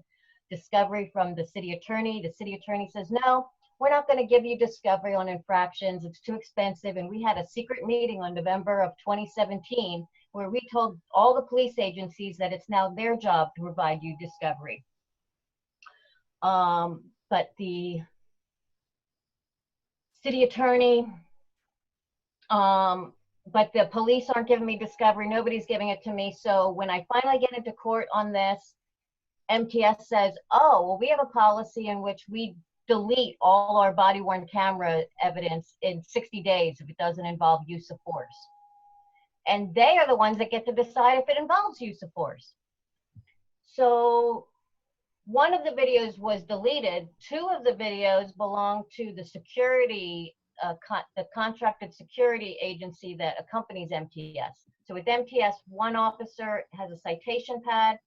discovery from the city attorney. The city attorney says, no, we're not going to give you discovery on infractions. It's too expensive. And we had a secret meeting on November of 2017 where we told all the police agencies that it's now their job to provide you discovery. But the city attorney, but the police aren't giving me discovery. Nobody's giving it to me. So when I finally get into court on this, MTS says, oh, well, we have a policy in which we delete all our body worn camera evidence in 60 days if it doesn't involve use of force. And they are the ones that get to decide if it involves use of force. So one of the videos was deleted. Two of the videos belong to the security, the contracted security agency that accompanies MTS. So with MTS, one officer has a citation pad.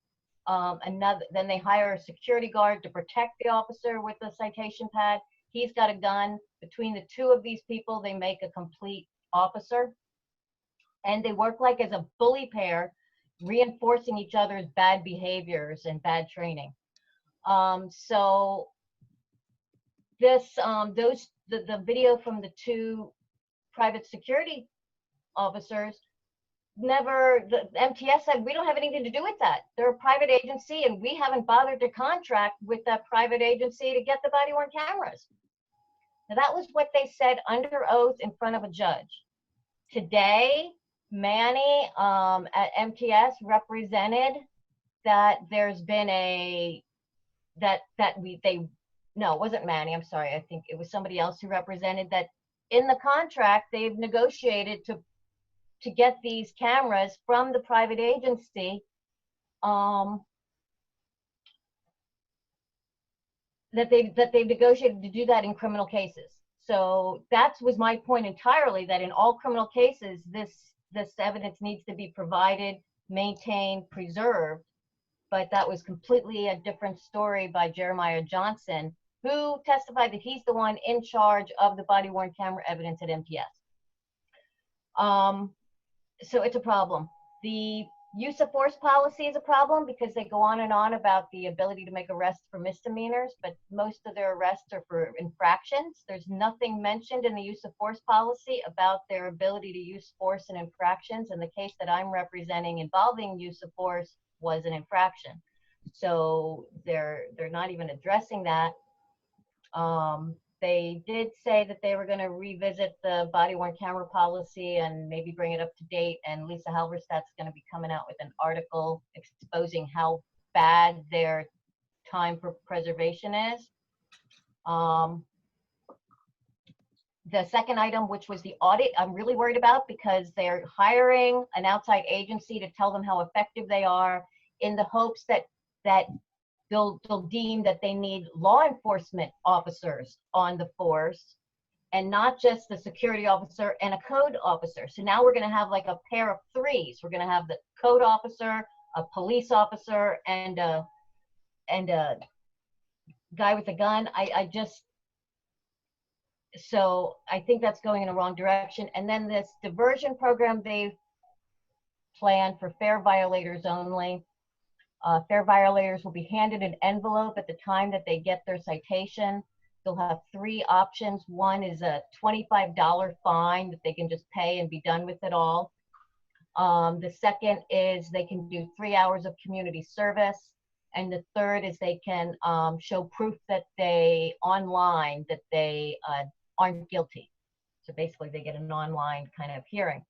Then they hire a security guard to protect the officer with the citation pad. He's got a gun. Between the two of these people, they make a complete officer. And they work like as a bully pair, reinforcing each other's bad behaviors and bad training. So this, the video from the two private security officers, the MTS said, we don't have anything to do with that. They're a private agency and we haven't bothered to contract with that private agency to get the body worn cameras. Now that was what they said under oath in front of a judge. Today, Manny at MTS represented that there's been no, it wasn't Manny, I'm sorry. I think it was somebody else who represented that in the contract, they've negotiated to get these cameras from the private agency that they've negotiated to do that in criminal cases. So that was my point entirely, that in all criminal cases, this evidence needs to be provided, maintained, preserved. But that was completely a different story by Jeremiah Johnson, who testified that he's the one in charge of the body worn camera evidence at MTS. So it's a problem. The use of force policy is a problem because they go on and on about the ability to make arrests for misdemeanors, but most of their arrests are for infractions. There's nothing mentioned in the use of force policy about their ability to use force in infractions. And the case that I'm representing involving use of force was an infraction. So they're not even addressing that. They did say that they were going to revisit the body worn camera policy and maybe bring it up to date. And Lisa Halverstad's going to be coming out with an article exposing how bad their time for preservation is. The second item, which was the audit, I'm really worried about because they're hiring an outside agency to tell them how effective they are in the hopes that they'll deem that they need law enforcement officers on the force and not just the security officer and a code officer. So now we're going to have like a pair of threes. We're going to have the code officer, a police officer, and a guy with a gun. So I think that's going in the wrong direction. And then this diversion program they've planned for fare violators only. Fare violators will be handed an envelope at the time that they get their citation. They'll have three options. One is a $25 fine that they can just pay and be done with it all. The second is they can do 3 hours of community service. And the third is they can show proof that online that they aren't guilty. So basically they get an online kind of hearing.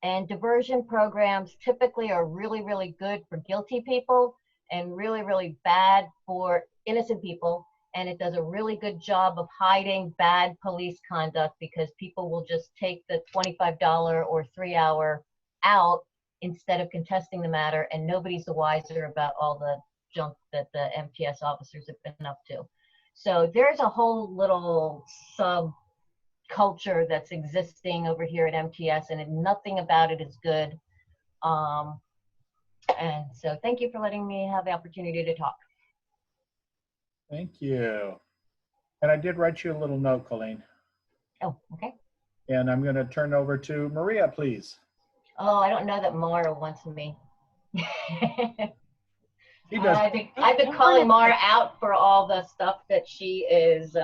And diversion programs typically are really, really good for guilty people and really, really bad for innocent people. And it does a really good job of hiding bad police conduct because people will just take the $25 or 3 hour out instead of contesting the matter, and nobody's the wiser about all the junk that the MTS officers have been up to. So there's a whole little culture that's existing over here at MTS, and nothing about it is good. And so thank you for letting me have the opportunity to talk. Thank you. And I did write you a little note, Colleen. Oh, okay. And I'm going to turn over to Maria, please. Oh, I don't know that Mara wants me. She does. I've been calling Mara out for all the stuff that she is.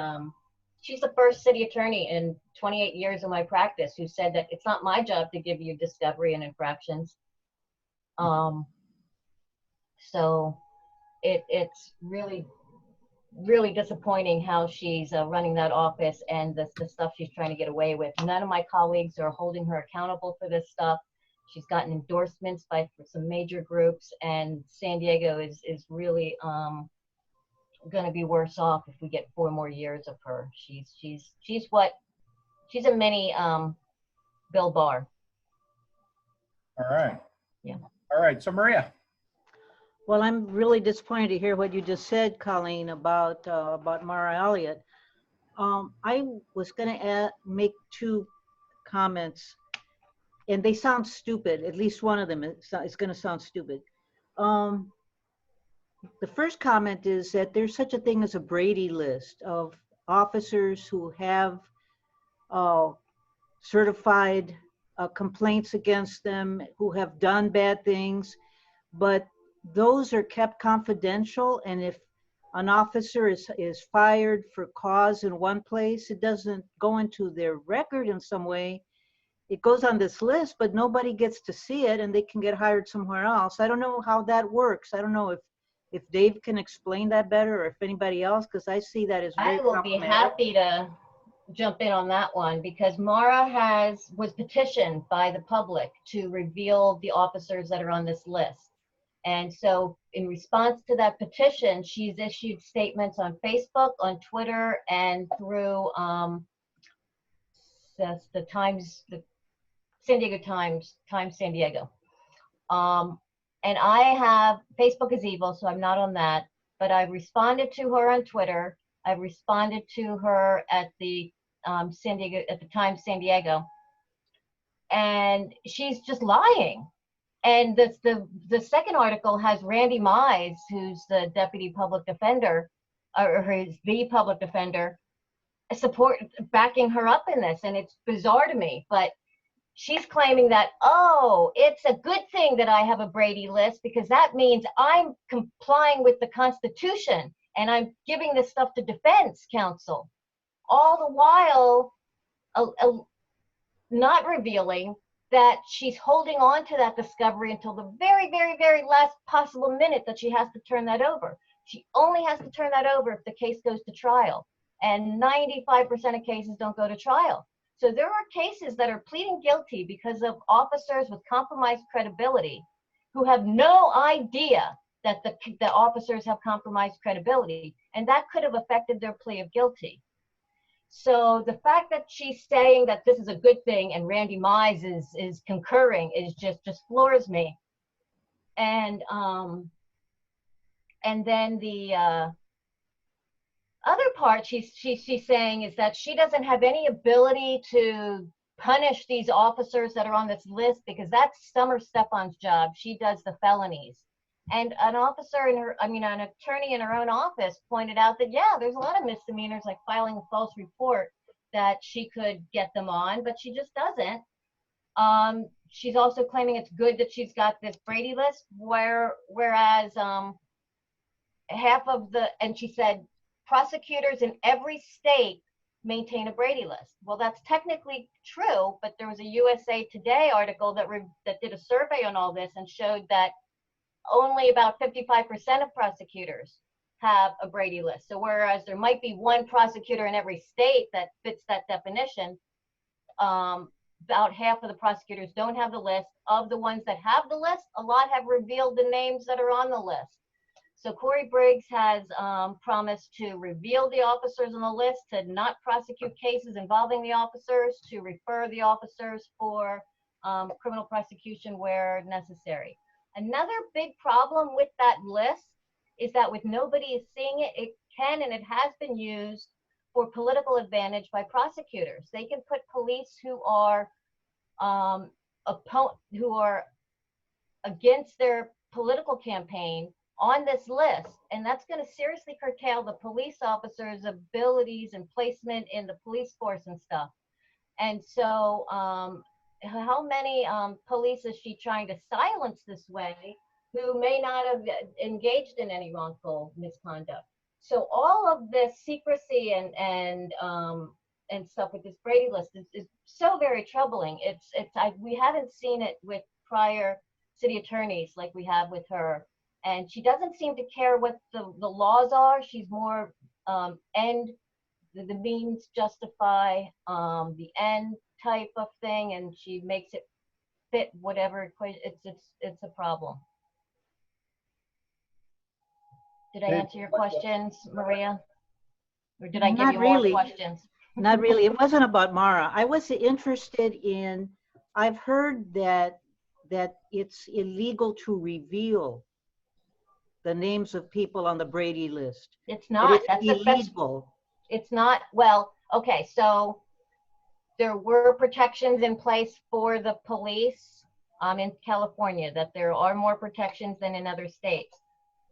She's the first city attorney in 28 years of my practice who said that it's not my job to give you discovery and infractions. So it's really, really disappointing how she's running that office and the stuff she's trying to get away with. None of my colleagues are holding her accountable for this stuff. She's gotten endorsements by some major groups, and San Diego is really going to be worse off if we get 4 more years of her. She's a mini Bill Barr. All right. Yeah. All right. So Maria. Well, I'm really disappointed to hear what you just said, Colleen, about Mara Elliott. I was going to make 2 comments, and they sound stupid. At least one of them is going to sound stupid. The first comment is that there's such a thing as a Brady list of officers who have certified complaints against them, who have done bad things, but those are kept confidential. And if an officer is fired for cause in one place, it doesn't go into their record in some way. It goes on this list, but nobody gets to see it, and they can get hired somewhere else. I don't know how that works. I don't know if Dave can explain that better, or if anybody else, because I see that as very I will be problematic. happy to jump in on that one, because Mara was petitioned by the public to reveal the officers that are on this list. And so in response to that petition, she's issued statements on Facebook, on Twitter, and through the San Diego Times San Diego. And I have, Facebook is evil, so I'm not on that, but I've responded to her on Twitter. I've responded to her at the Times San Diego, and she's just lying. And the second article has Randy Mize, who's the deputy public defender, or his the public defender, backing her up in this. And it's bizarre to me, but she's claiming that, oh, it's a good thing that I have a Brady list, because that means I'm complying with the Constitution and I'm giving this stuff to defense counsel, all the while not revealing that she's holding on to that discovery until the very, very, very last possible minute that she has to turn that over. She only has to turn that over if the case goes to trial. And 95% of cases don't go to trial. So there are cases that are pleading guilty because of officers with compromised credibility who have no idea that the officers have compromised credibility, and that could have affected their plea of guilty. So the fact that she's saying that this is a good thing and Randy Mize is concurring is just floors me. And then the other part she's saying is that she doesn't have any ability to punish these officers that are on this list, because that's Summer Stefan's job. She does the felonies. And an attorney in her own office pointed out that, yeah, there's a lot of misdemeanors, like filing a false report, that she could get them on, but she just doesn't. She's also claiming it's good that she's got this Brady list, whereas and she said prosecutors in every state maintain a Brady list. Well, that's technically true, but there was a USA Today article that did a survey on all this and showed that only about 55% of prosecutors have a Brady list. So whereas there might be one prosecutor in every state that fits that definition, about half of the prosecutors don't have the list. Of the ones that have the list, a lot have revealed the names that are on the list. So Corey Briggs has promised to reveal the officers on the list, to not prosecute cases involving the officers, to refer the officers for criminal prosecution where necessary. Another big problem with that list is that with nobody seeing it, it can and it has been used for political advantage by prosecutors. They can put police who are against their political campaign on this list, and that's going to seriously curtail the police officers' abilities and placement in the police force and stuff. And so how many police is she trying to silence this way who may not have engaged in any wrongful misconduct? So all of this secrecy and stuff with this Brady list is so very troubling. We haven't seen it with prior city attorneys like we have with her. And she doesn't seem to care what the laws are. She's more the means justify the end type of thing, and she makes it fit whatever equation. It's a problem. Did I answer your questions, Maria? Or did I give Not you more really. questions? Not really. It wasn't about Mara. I was interested in, I've heard that it's illegal to reveal the names of people on the Brady list. It's That not. it's That's illegal. it's not. Well, okay. So there were protections in place for the police in California, that there are more protections than in other states.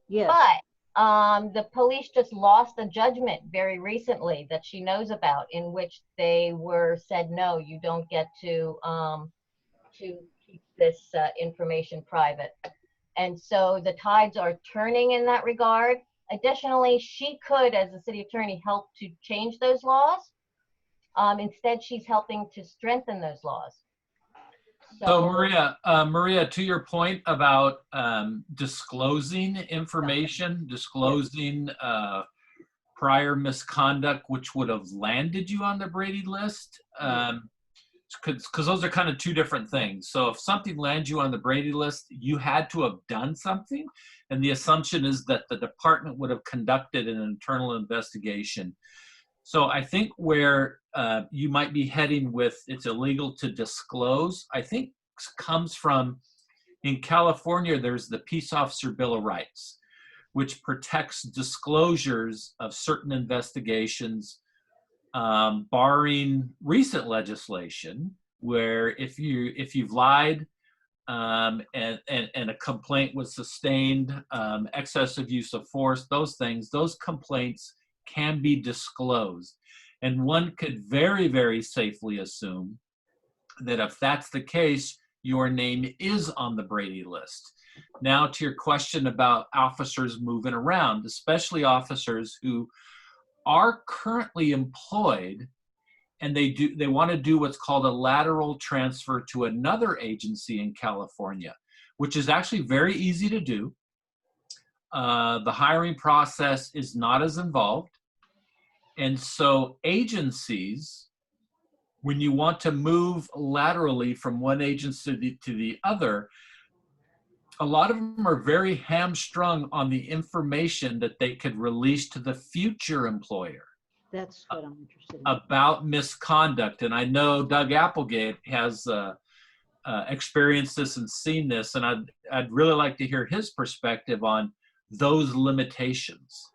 Yes. But the police just lost a judgment very recently that she knows about, in which they were said, no, you don't get to keep this information private. And so the tides are turning in that regard. Additionally, she could, as the city attorney, help to change those laws. Instead, she's helping to strengthen those laws. So Maria, to your point about disclosing information, disclosing prior misconduct, which would have landed you on the Brady list, because those are kind of two different things. So if something lands you on the Brady list, you had to have done something, and the assumption is that the department would have conducted an internal investigation. So I think where you might be heading with it's illegal to disclose, I think comes from, in California, there's the Peace Officer Bill of Rights, which protects disclosures of certain investigations, barring recent legislation, where if you've lied and a complaint was sustained, excessive use of force, those complaints can be disclosed. And one could very, very safely assume that if that's the case, your name is on the Brady list. Now to your question about officers moving around, especially officers who are currently employed and they want to do what's called a lateral transfer to another agency in California, which is actually very easy to do. The hiring process is not as involved. And so agencies, when you want to move laterally from one agency to the other, a lot of them are very hamstrung on the information that they could release to the future employer. That's what I'm interested in. About misconduct. And I know Doug Applegate has experienced this and seen this, and I'd really like to hear his perspective on those limitations.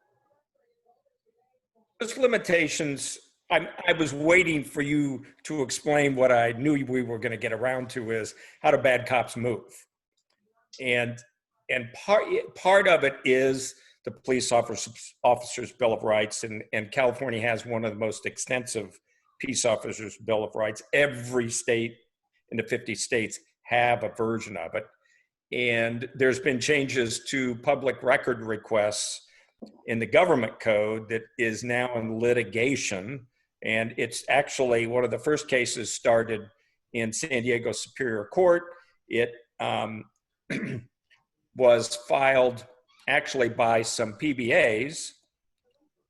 Those limitations, I was waiting for you to explain what I knew we were going to get around to, is how do bad cops move? And part of it is the Police Officers Bill of Rights, and California has one of the most extensive Peace Officers Bill of Rights. Every state in the 50 states have a version of it. And there's been changes to public record requests in the government code that is now in litigation. And it's actually one of the first cases started in San Diego Superior Court. It was filed actually by some PBAs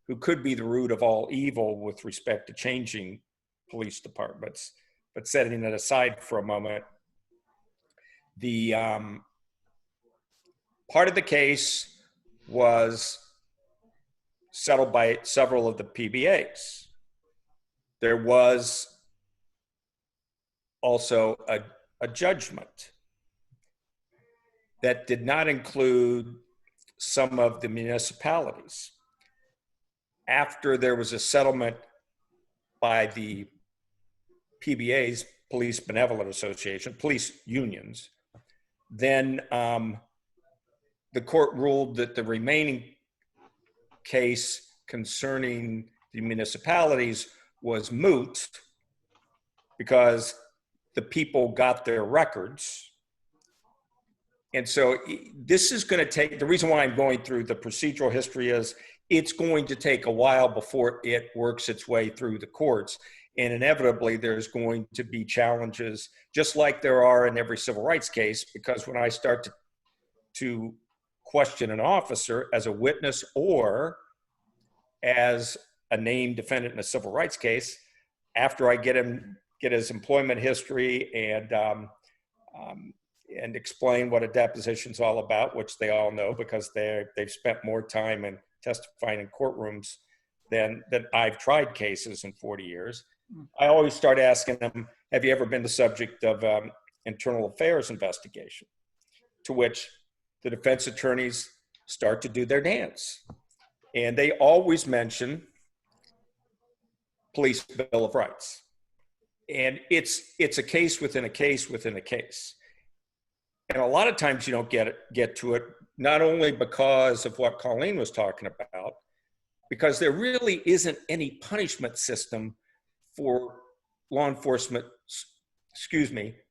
who could be the root of all evil with respect to changing police departments. But setting that aside for a moment, the part of the case was settled by several of the PBAs. There was also a judgment that did not include some of the municipalities. After there was a settlement by the PBAs, Police Benevolent Association, police unions, then the court ruled that the remaining case concerning the municipalities was moot because the people got their records. And so this is going to take, the reason why I'm going through the procedural history is it's going to take a while before it works its way through the courts. And inevitably there's going to be challenges, just like there are in every civil rights case, because when I start to question an officer as a witness or as a named defendant in a civil rights case, after I get his employment history and and explain what a deposition's all about, which they all know because they've spent more time in testifying in courtrooms than I've tried cases in 40 years. I always start asking them, have you ever been the subject of internal affairs investigation? To which the defense attorneys start to do their dance. And they always mention police bill of rights. And it's a case within a case within a case. And a lot of times you don't get to it, not only because of what Colleen was talking about, because there really isn't any punishment system for law enforcement,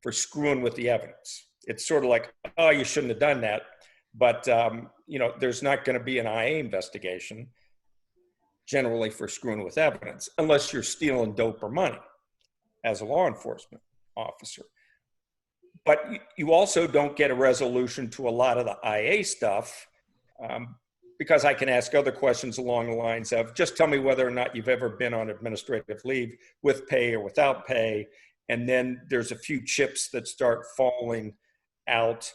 for screwing with the evidence. It's sort of like, oh, you shouldn't have done that. But, there's not going to be an IA investigation generally for screwing with evidence, unless you're stealing dope or money as a law enforcement officer. But you also don't get a resolution to a lot of the IA stuff because I can ask other questions along the lines of, just tell me whether or not you've ever been on administrative leave with pay or without pay. And then there's a few chips that start falling out.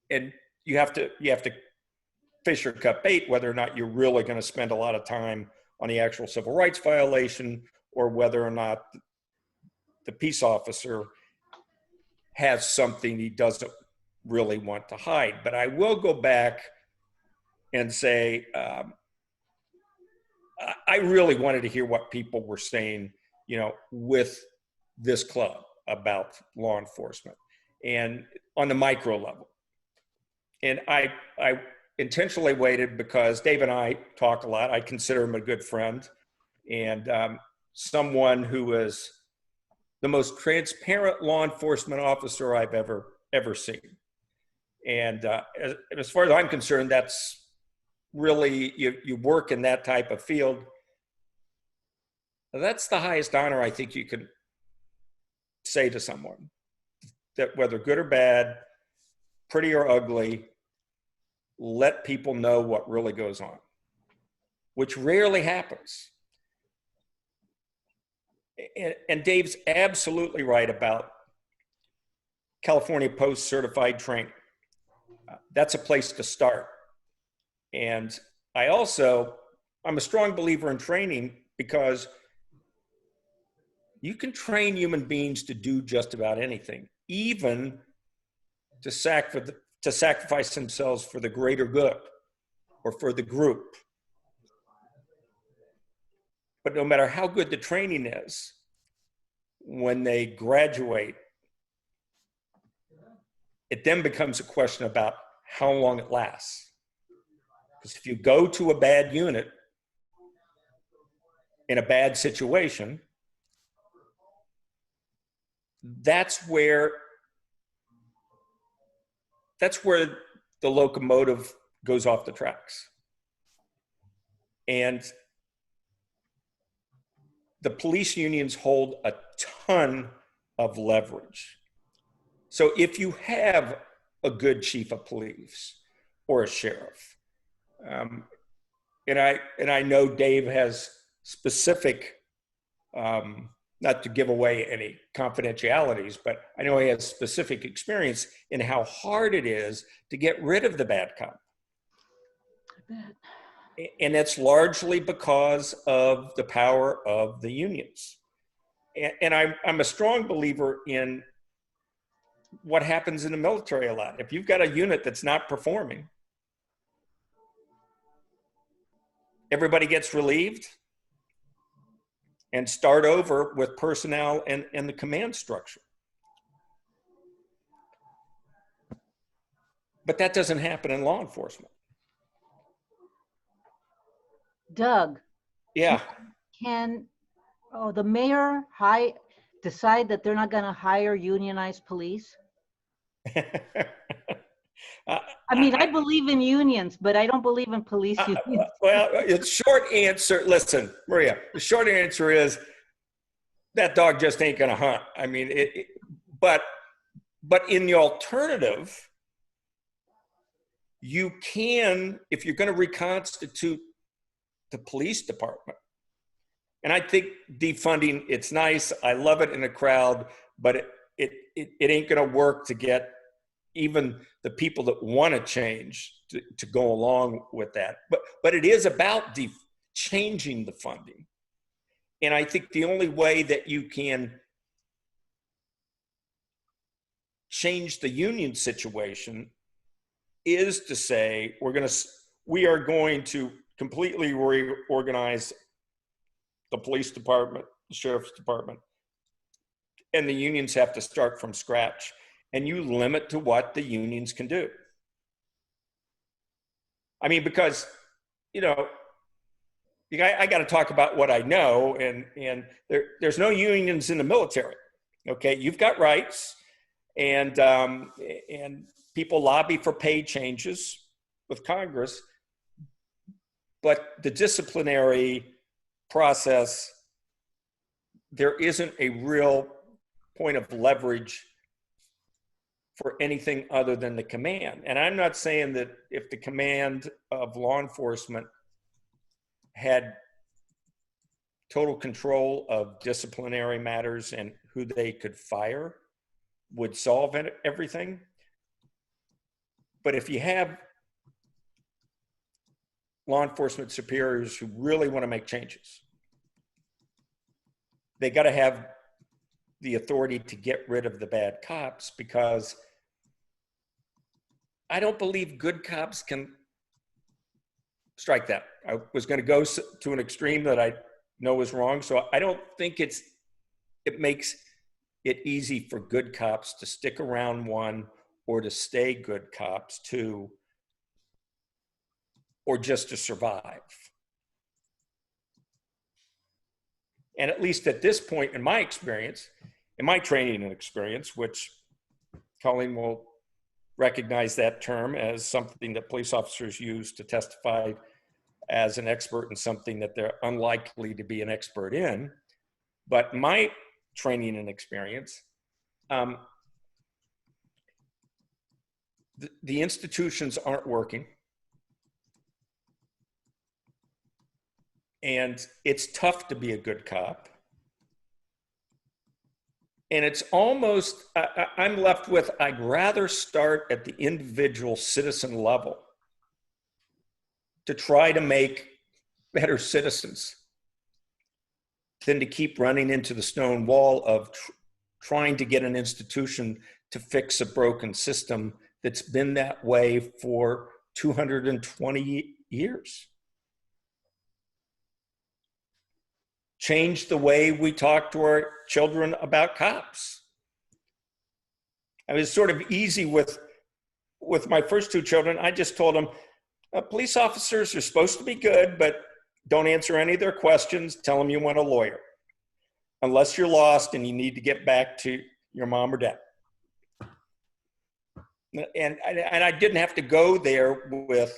And you have to fish or cut bait whether or not you're really going to spend a lot of time on the actual civil rights violation, or whether or not the peace officer has something he doesn't really want to hide. But I will go back and say, I really wanted to hear what people were saying, with this club about law enforcement and on the micro level. And I intentionally waited because Dave and I talk a lot. I consider him a good friend and someone who is the most transparent law enforcement officer I've ever seen. And as far as I'm concerned, that's really, you work in that type of field. That's the highest honor I think you can say to someone, that whether good or bad, pretty or ugly, let people know what really goes on, which rarely happens. And Dave's absolutely right about California Post certified training. That's a place to start. And I'm a strong believer in training because you can train human beings to do just about anything, even to sacrifice themselves for the greater good or for the group. But no matter how good the training is, when they graduate, it then becomes a question about how long it lasts. Because if you go to a bad unit in a bad situation, that's where the locomotive goes off the tracks. And the police unions hold a ton of leverage. So if you have a good chief of police or a sheriff, and I know Dave has specific, not to give away any confidentialities, but I know he has specific experience in how hard it is to get rid of the bad cop. I bet. And that's largely because of the power of the unions. And I'm a strong believer in what happens in the military a lot. If you've got a unit that's not performing, everybody gets relieved and start over with personnel and the command structure. But that doesn't happen in law enforcement. Doug. Yeah. Can the mayor decide that they're not going to hire unionized police? I mean, I believe in unions, but I don't believe in police unions. Well, the short answer, listen, Maria, the short answer is that dog just ain't going to hunt. I mean, but in the alternative, you can, if you're going to reconstitute the police department, and I think defunding, it's nice. I love it in a crowd, but it ain't going to work to get even the people that want to change to go along with that. But it is about changing the funding. And I think the only way that you can change the union situation is to say, we are going to completely reorganize the police department, the sheriff's department, and the unions have to start from scratch. And you limit to what the unions can do. I mean, because, you know, I got to talk about what I know, and there's no unions in the military. Okay, you've got rights, and people lobby for pay changes with Congress, but the disciplinary process, there isn't a real point of leverage for anything other than the command. And I'm not saying that if the command of law enforcement had total control of disciplinary matters and who they could fire would solve everything. But if you have law enforcement superiors who really want to make changes, they got to have the authority to get rid of the bad cops, because I don't believe good cops can strike that. I was going to go to an extreme that I know is wrong. So I don't think it makes it easy for good cops to stick around, one, or to stay good cops, two, or just to survive. And at least at this point in my experience, in my training and experience, which Colleen will recognize that term as something that police officers use to testify as an expert in something that they're unlikely to be an expert in. But my training and experience, the institutions aren't working. And it's tough to be a good cop. And it's almost, I'm left with, I'd rather start at the individual citizen level to try to make better citizens than to keep running into the stone wall of trying to get an institution to fix a broken system that's been that way for 220 years. Change the way we talk to our children about cops. I was sort of easy with my first two children. I just told them, police officers are supposed to be good, but don't answer any of their questions. Tell them you want a lawyer, unless you're lost and you need to get back to your mom or dad. And I didn't have to go there with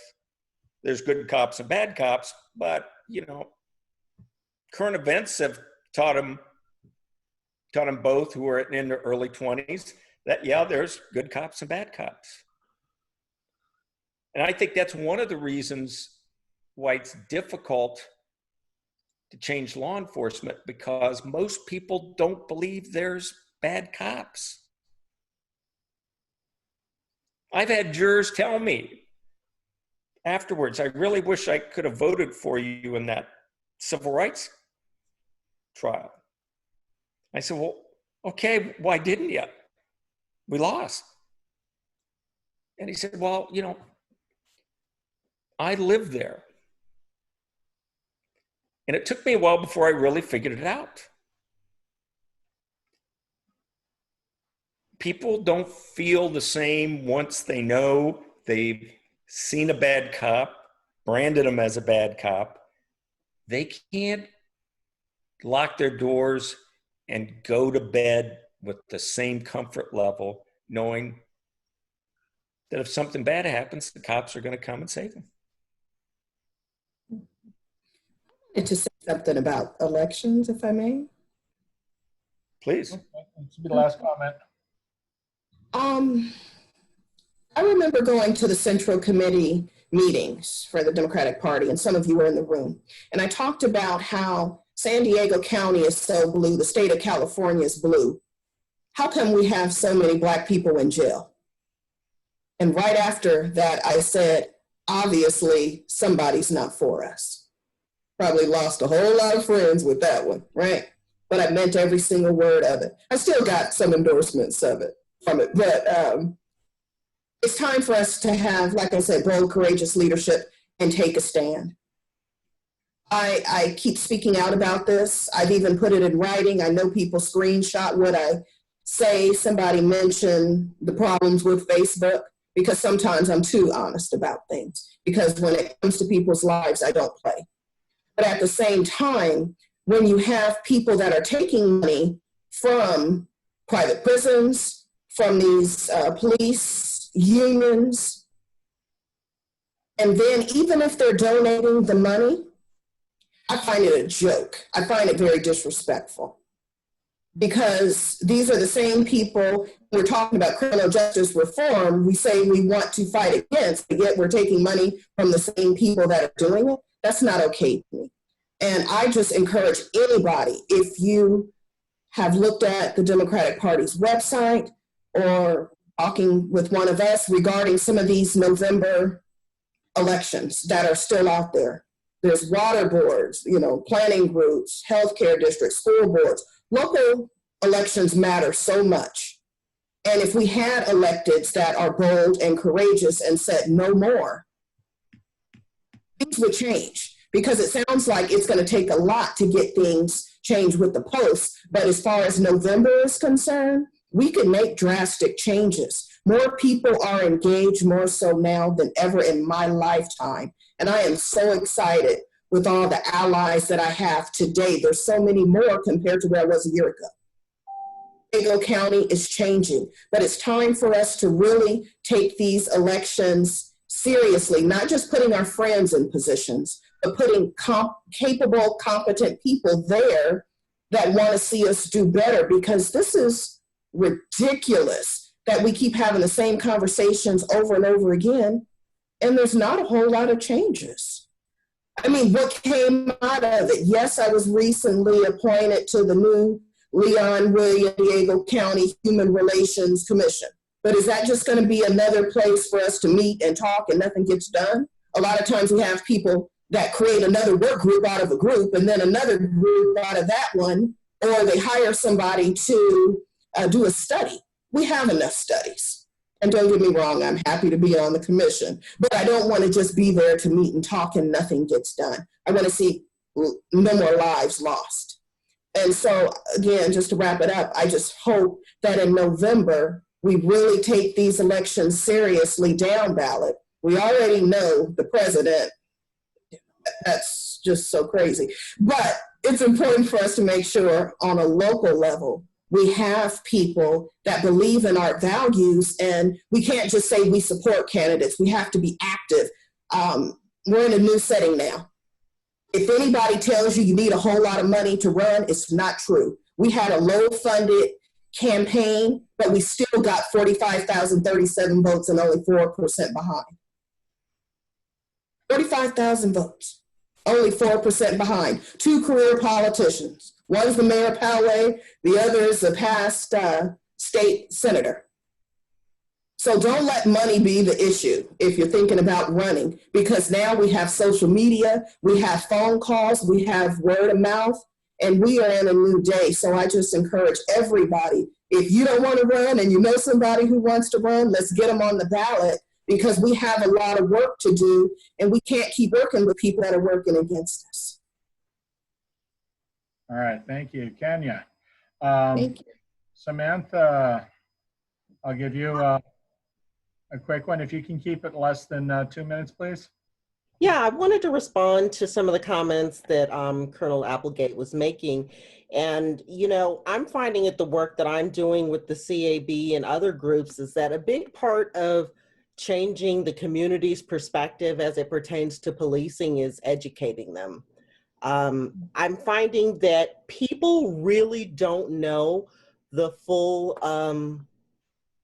there's good cops and bad cops, but you know, current events have taught them both, who are in their early 20s, that yeah, there's good cops and bad cops. And I think that's one of the reasons why it's difficult to change law enforcement, because most people don't believe there's bad cops. I've had jurors tell me afterwards, I really wish I could have voted for you in that civil rights trial. I said, well, okay, why didn't you? We lost. And he said, well, you know, I lived there. And it took me a while before I really figured it out. People don't feel the same once they know they've seen a bad cop, branded them as a bad cop. They can't lock their doors and go to bed with the same comfort level, knowing that if something bad happens, the cops are going to come and save them. And to say something about elections, if I may. Please. This will be the last comment. I remember going to the Central Committee meetings for the Democratic Party, and some of you were in the room. And I talked about how San Diego County is so blue, the state of California is blue. how come we have so many Black people in jail? And right after that, I said, obviously, somebody's not for us. Probably lost a whole lot of friends with that one, right? But I meant every single word of it. I still got some endorsements from it, but it's time for us to have, like I said, bold, courageous leadership and take a stand. I keep speaking out about this. I've even put it in writing. I know people screenshot what I say. Somebody mentioned the problems with Facebook, because sometimes I'm too honest about things, because when it comes to people's lives, I don't play. But at the same time, when you have people that are taking money from private prisons, from these police unions, and then even if they're donating the money, I find it a joke. I find it very disrespectful, because these are the same people. We're talking about criminal justice reform. We say we want to fight against, but yet we're taking money from the same people that are doing it. That's not okay to me. And I just encourage anybody, if you have looked at the Democratic Party's website or talking with one of us regarding some of these November elections that are still out there. There's water boards, planning groups, healthcare districts, school boards. Local elections matter so much. And if we had electeds that are bold and courageous and said no more, things would change. Because it sounds like it's going to take a lot to get things changed with the posts. But as far as November is concerned, we can make drastic changes. More people are engaged more so now than ever in my lifetime. And I am so excited with all the allies that I have today. There's so many more compared to where I was a year ago. Diego County is changing, but it's time for us to really take these elections seriously, not just putting our friends in positions, but putting capable, competent people there that want to see us do better, because this is ridiculous that we keep having the same conversations over and over again, and there's not a whole lot of changes. I mean, what came out of it? Yes, I was recently appointed to the new Leon William Diego County Human Relations Commission. But is that just going to be another place for us to meet and talk and nothing gets done? A lot of times we have people that create another work group out of a group and then another group out of that one, or they hire somebody to do a study. We have enough studies. And don't get me wrong, I'm happy to be on the commission, but I don't want to just be there to meet and talk and nothing gets done. I want to see no more lives lost. And so again, just to wrap it up, I just hope that in November, we really take these elections seriously down ballot. We already know the president. That's just so crazy. But it's important for us to make sure on a local level, we have people that believe in our values, and we can't just say we support candidates. We have to be active. We're in a new setting now. If anybody tells you you need a whole lot of money to run, it's not true. We had a low-funded campaign, but we still got 45,037 votes and only 4% behind. 45,000 votes, only 4% behind. Two career politicians. One's the Mayor Poway, the other is a past state senator. So don't let money be the issue if you're thinking about running, because now we have social media, we have phone calls, we have word of mouth, and we are in a new day. So I just encourage everybody, if you don't want to run and you know somebody who wants to run, let's get them on the ballot, because we have a lot of work to do and we can't keep working with people that are working against us. All right, thank you, Kenya. Thank you. Samantha, I'll give you a quick one. If you can keep it less than 2 minutes, please. Yeah, I wanted to respond to some of the comments that Colonel Applegate was making. And, I'm finding it the work that I'm doing with the CAB and other groups is that a big part of changing the community's perspective as it pertains to policing is educating them. I'm finding that people really don't know the full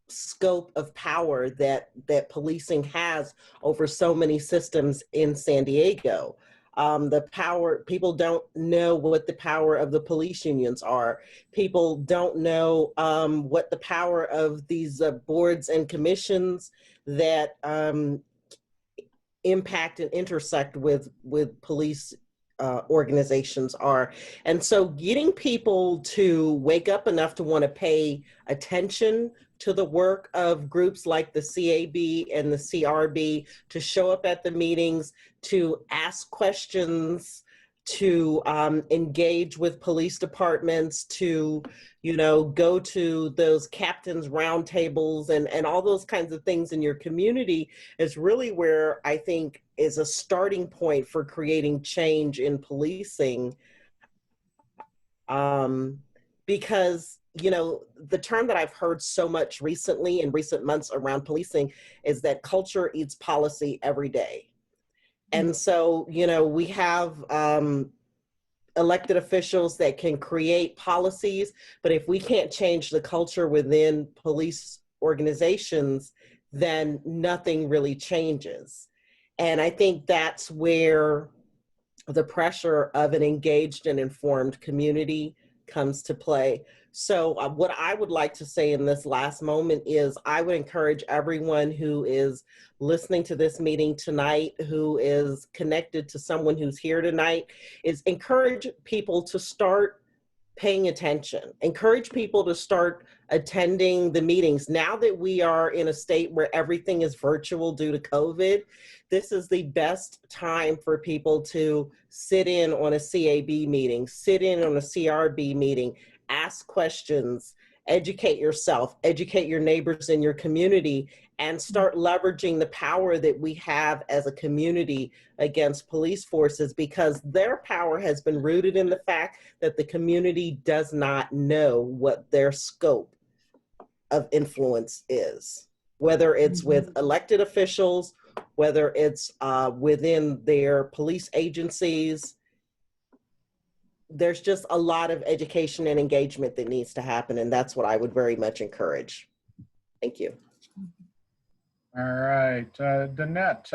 scope of power that policing has over so many systems in San Diego. The power, people don't know what the power of the police unions are. People don't know what the power of these boards and commissions that impact and intersect with police organizations are. And so getting people to wake up enough to want to pay attention to the work of groups like the CAB and the CRB, to show up at the meetings, to ask questions, to engage with police departments, to, you know, go to those captains roundtables and all those kinds of things in your community is really where I think is a starting point for creating change in policing. Because, you know, the term that I've heard so much recently in recent months around policing is that culture eats policy every day. And so, you know, we have elected officials that can create policies, but if we can't change the culture within police organizations, then nothing really changes. And I think that's where the pressure of an engaged and informed community comes to play. So what I would like to say in this last moment is I would encourage everyone who is listening to this meeting tonight, who is connected to someone who's here tonight, is encourage people to start paying attention, encourage people to start attending the meetings. Now that we are in a state where everything is virtual due to COVID, this is the best time for people to sit in on a CAB meeting, sit in on a CRB meeting, ask questions, educate yourself, educate your neighbors in your community, and start leveraging the power that we have as a community against police forces, because their power has been rooted in the fact that the community does not know what their scope of influence is, whether it's with elected officials, whether it's within their police agencies. There's just a lot of education and engagement that needs to happen, and that's what I would very much encourage. Thank you. All right, Danette,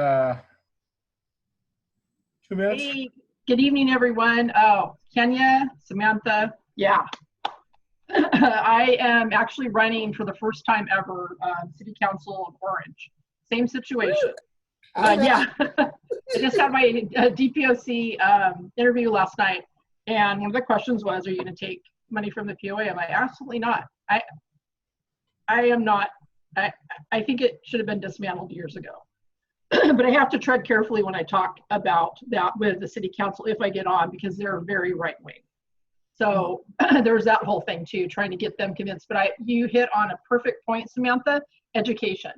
2 minutes. Hey, good evening, everyone. Oh, Kenya, Samantha, yeah. I am actually running for the first time ever, City Council of Orange. Same situation. Yeah, I just had my DPOC interview last night, and one of the questions was, are you going to take money from the POA? I'm like, absolutely not. I am not. I think it should have been dismantled years ago. But I have to tread carefully when I talk about that with the City Council if I get on, because they're very right wing. So there's that whole thing too, trying to get them convinced. But you hit on a perfect point, Samantha, education.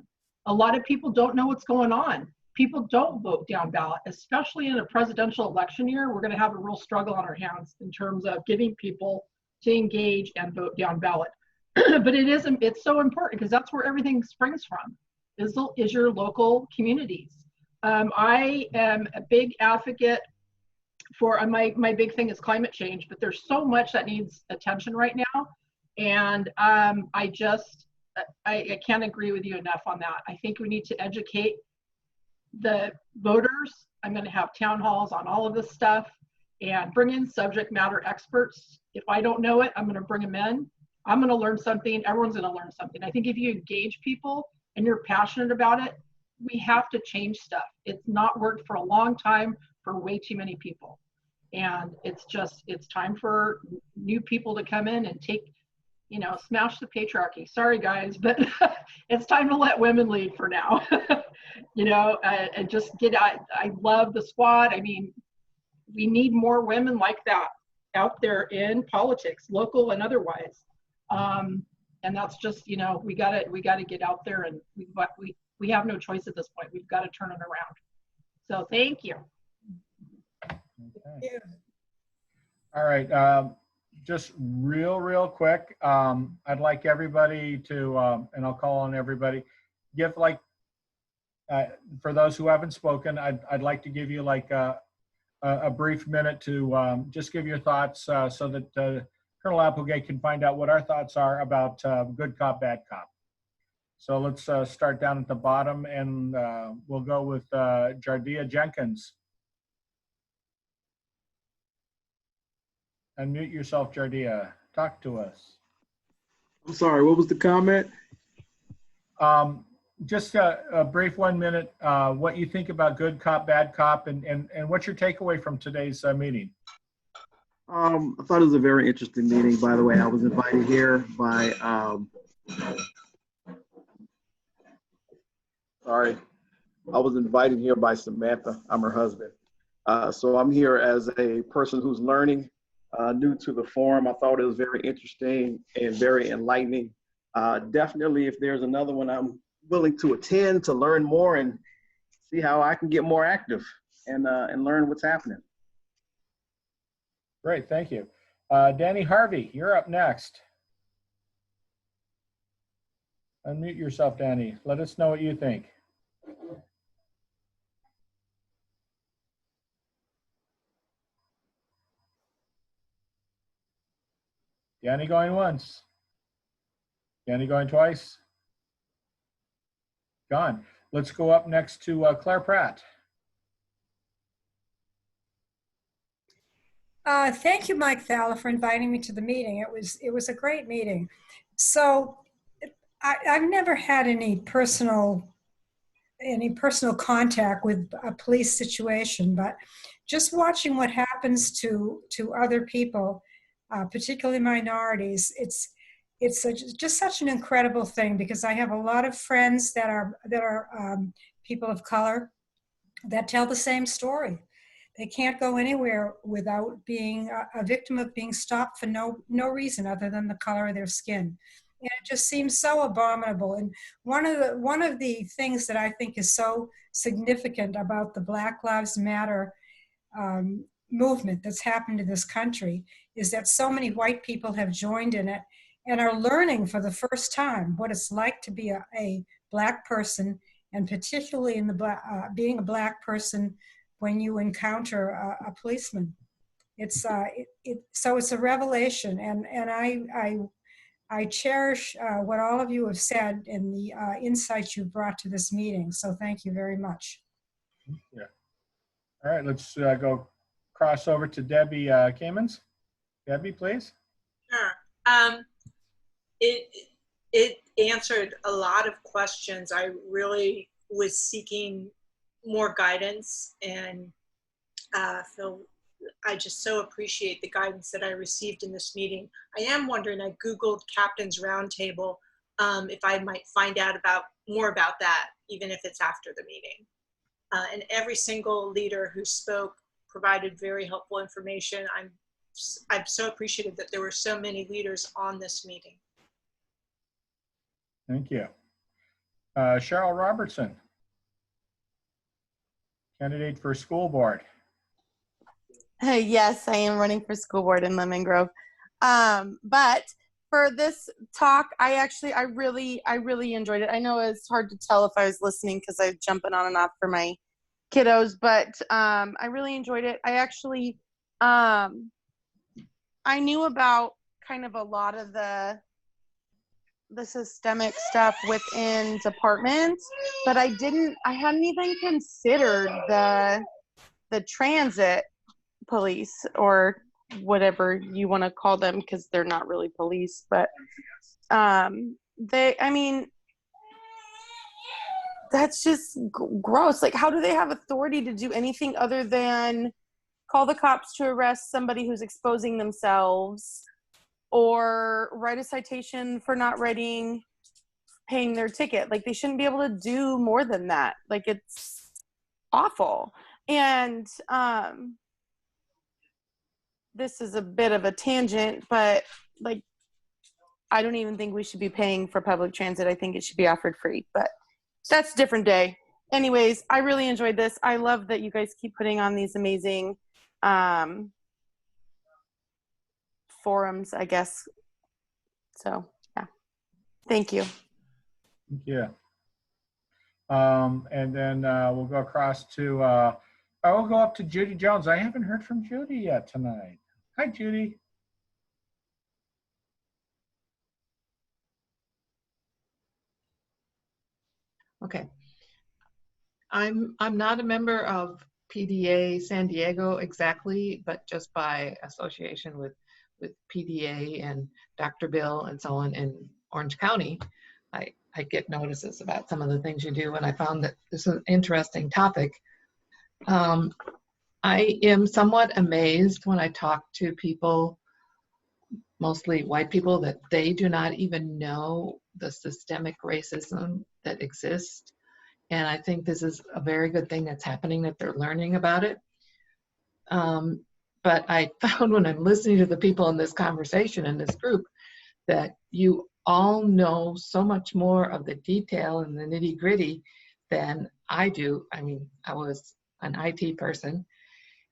A lot of people don't know what's going on. People don't vote down ballot, especially in a presidential election year. We're going to have a real struggle on our hands in terms of getting people to engage and vote down ballot. But it's so important, because that's where everything springs from, is your local communities. I am a big advocate for, my big thing is climate change, but there's so much that needs attention right now. And I can't agree with you enough on that. I think we need to educate the voters. I'm going to have town halls on all of this stuff and bring in subject matter experts. If I don't know it, I'm going to bring them in. I'm going to learn something. Everyone's going to learn something. I think if you engage people and you're passionate about it, we have to change stuff. It's not worked for a long time for way too many people. And it's time for new people to come in and take, smash the patriarchy. Sorry guys, but it's time to let women lead for now. And just I love the squad. I mean, we need more women like that out there in politics, local and otherwise. And that's just, we gotta get out there, and we have no choice at this point. We've got to turn it around. So thank you. Okay. All right, just real quick. I'd like everybody to, and I'll call on everybody, give for those who haven't spoken, I'd like to give you a brief minute to just give your thoughts so that Colonel Applegate can find out what our thoughts are about good cop, bad cop. So let's start down at the bottom, and we'll go with Jardia Jenkins. Unmute yourself, Jardia. Talk to us. I'm sorry, what was the comment? Just a brief 1 minute, what you think about good cop, bad cop, and what's your takeaway from today's meeting? I thought it was a very interesting meeting. By the way, I was invited here by, sorry, I was invited here by Samantha. I'm her husband. So I'm here as a person who's learning, new to the forum. I thought it was very interesting and very enlightening. Definitely, if there's another one, I'm willing to attend to learn more and see how I can get more active and learn what's happening. Great, thank you. Danny Harvey, you're up next. Unmute yourself, Danny. Let us know what you think. Danny going once. Danny going twice. Gone. Let's go up next to Claire Pratt. Thank you, Mike Fowler, for inviting me to the meeting. It was a great meeting. So I've never had any personal contact with a police situation, but just watching what happens to other people, particularly minorities, it's just such an incredible thing, because I have a lot of friends that are people of color that tell the same story. They can't go anywhere without being a victim of being stopped for no reason other than the color of their skin. And it just seems so abominable. And one of the things that I think is so significant about the Black Lives Matter movement that's happened in this country is that so many white people have joined in it and are learning for the first time what it's like to be a Black person, and particularly in being a Black person when you encounter a policeman. So it's a revelation, and I cherish what all of you have said and the insights you've brought to this meeting. So thank you very much. Yeah. All right, let's go cross over to Debbie Kamens. Debbie, please. Sure. It answered a lot of questions. I really was seeking more guidance, and Phil, I just so appreciate the guidance that I received in this meeting. I am wondering, I Googled Captain's Roundtable, if I might find out more about that, even if it's after the meeting. And every single leader who spoke provided very helpful information. I'm so appreciative that there were so many leaders on this meeting. Thank you. Cheryl Robertson, candidate for school board. Yes, I am running for school board in Lemon Grove. But for this talk, I really enjoyed it. I know it's hard to tell if I was listening because I was jumping on and off for my kiddos, but I really enjoyed it. I actually, I knew about kind of a lot of the systemic stuff within departments, but I hadn't even considered the transit police, or whatever you want to call them, because they're not really police, but that's just gross. Like, how do they have authority to do anything other than call the cops to arrest somebody who's exposing themselves, or write a citation for not paying their ticket? Like, they shouldn't be able to do more than that. Like, it's awful. And this is a bit of a tangent, but like, I don't even think we should be paying for public transit. I think it should be offered free, but that's a different day. Anyways, I really enjoyed this. I love that you guys keep putting on these amazing forums, I guess. So yeah, thank you. Thank you. And then we'll go across to, I will go up to Judy Jones. I haven't heard from Judy yet tonight. Hi, Judy. Okay. I'm not a member of PDA San Diego exactly, but just by association with with PDA and Dr. Bill and so on in Orange County, I get notices about some of the things you do, and I found that this is an interesting topic. I am somewhat amazed when I talk to people, mostly white people, that they do not even know the systemic racism that exists. And I think this is a very good thing that's happening, that they're learning about it. But I found when I'm listening to the people in this conversation, in this group, that you all know so much more of the detail and the nitty gritty than I do. I mean, I was an IT person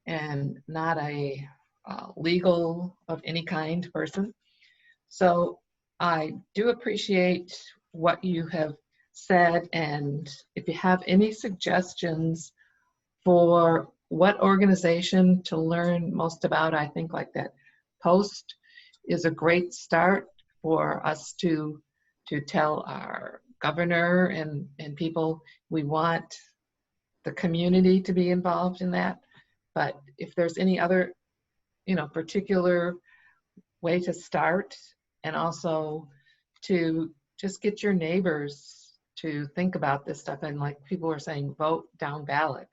and not a legal of any kind person. So I do appreciate what you have said, and if you have any suggestions for what organization to learn most about, I think like that post is a great start for us to tell our governor and people we want the community to be involved in that. But if there's any other, particular way to start, and also to just get your neighbors to think about this stuff, and like people were saying, vote down ballot.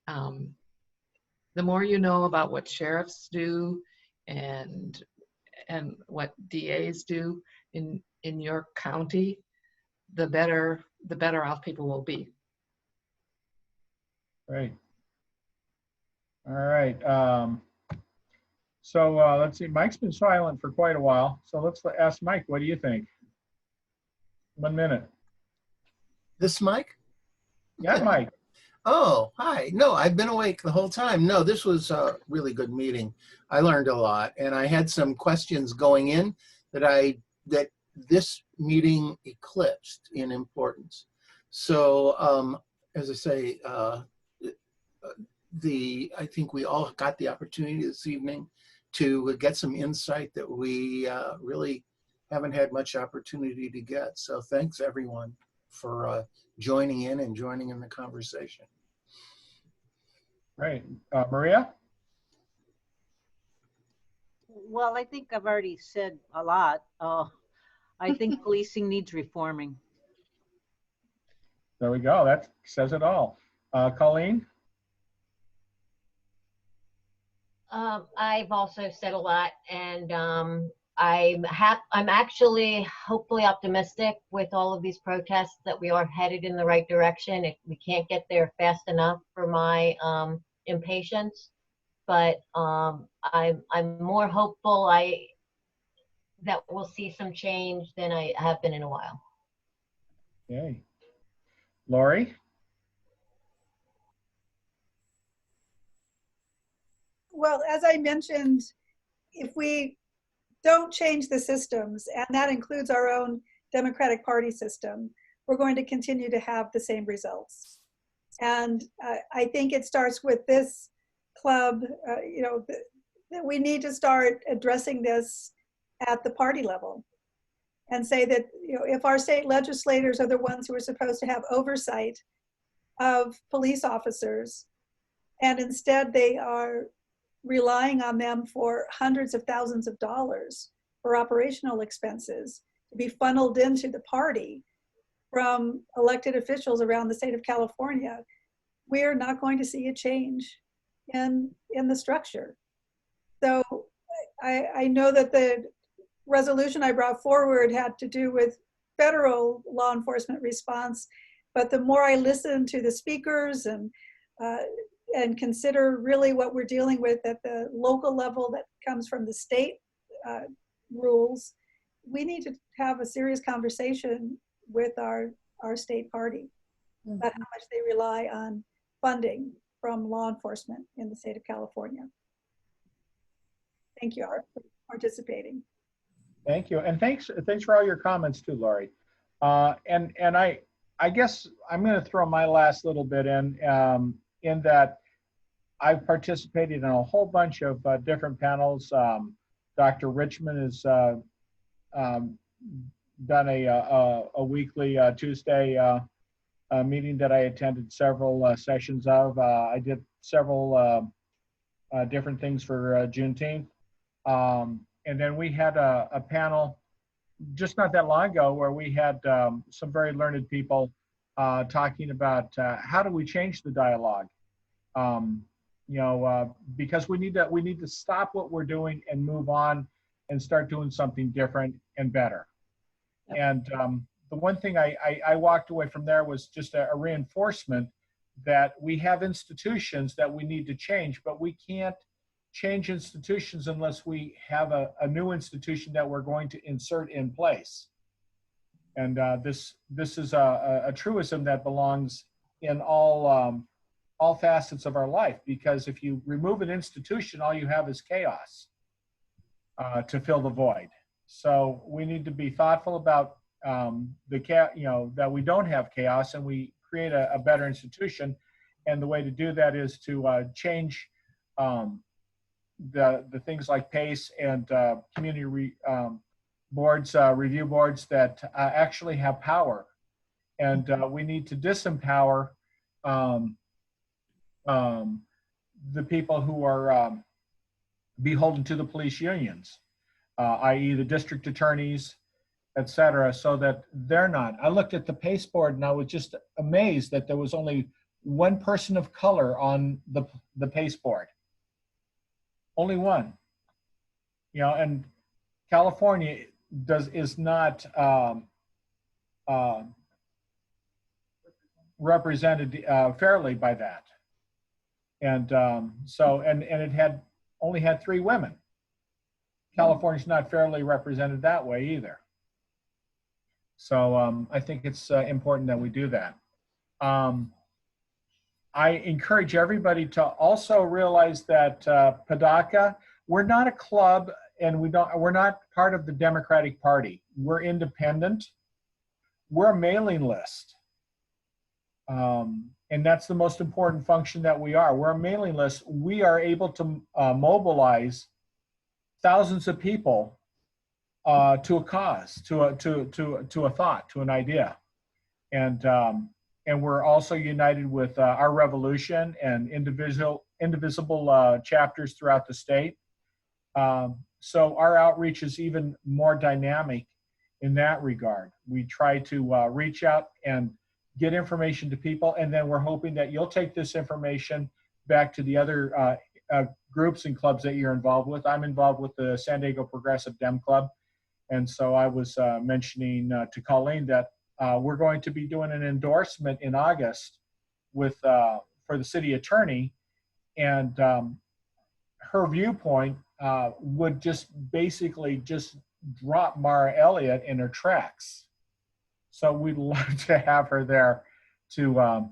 The more you know about what sheriffs do and what DAs do in your county, the better off people will be. Great. All right. So let's see. Mike's been silent for quite a while. So let's ask Mike. What do you think? 1 minute. This Mike? Yeah, Mike. Oh, hi. No, I've been awake the whole time. No, this was a really good meeting. I learned a lot, and I had some questions going in that this meeting eclipsed in importance. So, as I say, I think we all got the opportunity this evening to get some insight that we really haven't had much opportunity to get. So thanks everyone for joining in the conversation. Right. Maria? Well, I think I've already said a lot. I think policing needs reforming. There we go. That says it all. Colleen? I've also said a lot, and I'm actually hopefully optimistic with all of these protests that we are headed in the right direction. We can't get there fast enough for my impatience, but I'm more hopeful that we'll see some change than I have been in a while. Okay. Lori? Well, as I mentioned, if we don't change the systems, and that includes our own Democratic Party system, we're going to continue to have the same results. And I think it starts with this club, that we need to start addressing this at the party level and say that, if our state legislators are the ones who are supposed to have oversight of police officers, and instead they are relying on them for hundreds of thousands of dollars for operational expenses to be funneled into the party from elected officials around the state of California, we're not going to see a change in the structure. So I know that the resolution I brought forward had to do with federal law enforcement response, but the more I listen to the speakers and consider really what we're dealing with at the local level that comes from the state rules, we need to have a serious conversation with our state party about how much they rely on funding from law enforcement in the state of California. Thank you, Art, for participating. Thank you. And thanks for all your comments too, Lori. And I guess I'm going to throw my last little bit in that I've participated in a whole bunch of different panels. Dr. Richmond has done a weekly Tuesday meeting that I attended several sessions of. I did several different things for Juneteenth. And then we had a panel just not that long ago where we had some very learned people talking about how do we change the dialogue. Because we need to stop what we're doing and move on and start doing something different and better. Yep. And the one thing I walked away from there was just a reinforcement that we have institutions that we need to change, but we can't change institutions unless we have a new institution that we're going to insert in place. And this is a truism that belongs in all facets of our life, because if you remove an institution, all you have is chaos to fill the void. So we need to be thoughtful about that we don't have chaos and we create a better institution. And the way to do that is to change the things like PACE and community boards, review boards that actually have power. And we need to disempower the people who are beholden to the police unions, i.e. the district attorneys, et cetera, so that they're not. I looked at the PACE board and I was just amazed that there was only one person of color on the PACE board. Only one. And California is not represented fairly by that. And it only had 3 women. California's not fairly represented that way either. So I think it's important that we do that. I encourage everybody to also realize that PDA-CA, we're not a club and we're not part of the Democratic Party. We're independent. We're a mailing list. And that's the most important function that we are. We're a mailing list. We are able to mobilize thousands of people to a cause, to a thought, to an idea. And we're also united with our revolution and indivisible chapters throughout the state. So our outreach is even more dynamic in that regard. We try to reach out and get information to people, and then we're hoping that you'll take this information back to the other groups and clubs that you're involved with. I'm involved with the San Diego Progressive Dem Club, and so I was mentioning to Colleen that we're going to be doing an endorsement in August with for the city attorney, and her viewpoint would just basically just drop Mara Elliott in her tracks. So we'd love to have her there to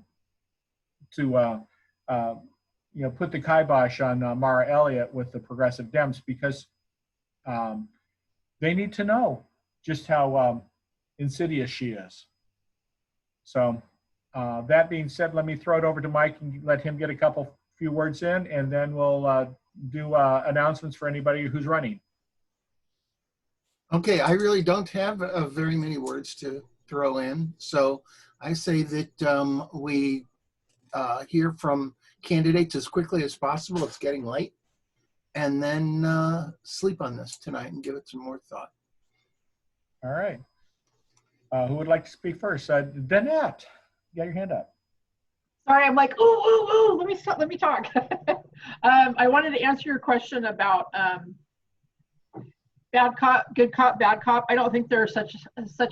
put the kibosh on Mara Elliott with the Progressive Dems, because they need to know just how insidious she is. So that being said, let me throw it over to Mike and let him get a few words in, and then we'll do announcements for anybody who's running. Okay, I really don't have very many words to throw in. So I say that we hear from candidates as quickly as possible. It's getting late. And then sleep on this tonight and give it some more thought. All right. Who would like to speak first? Danette, you got your hand up. Sorry, I'm like, ooh, let me talk. I wanted to answer your question about bad cop, good cop, bad cop. I don't think there's such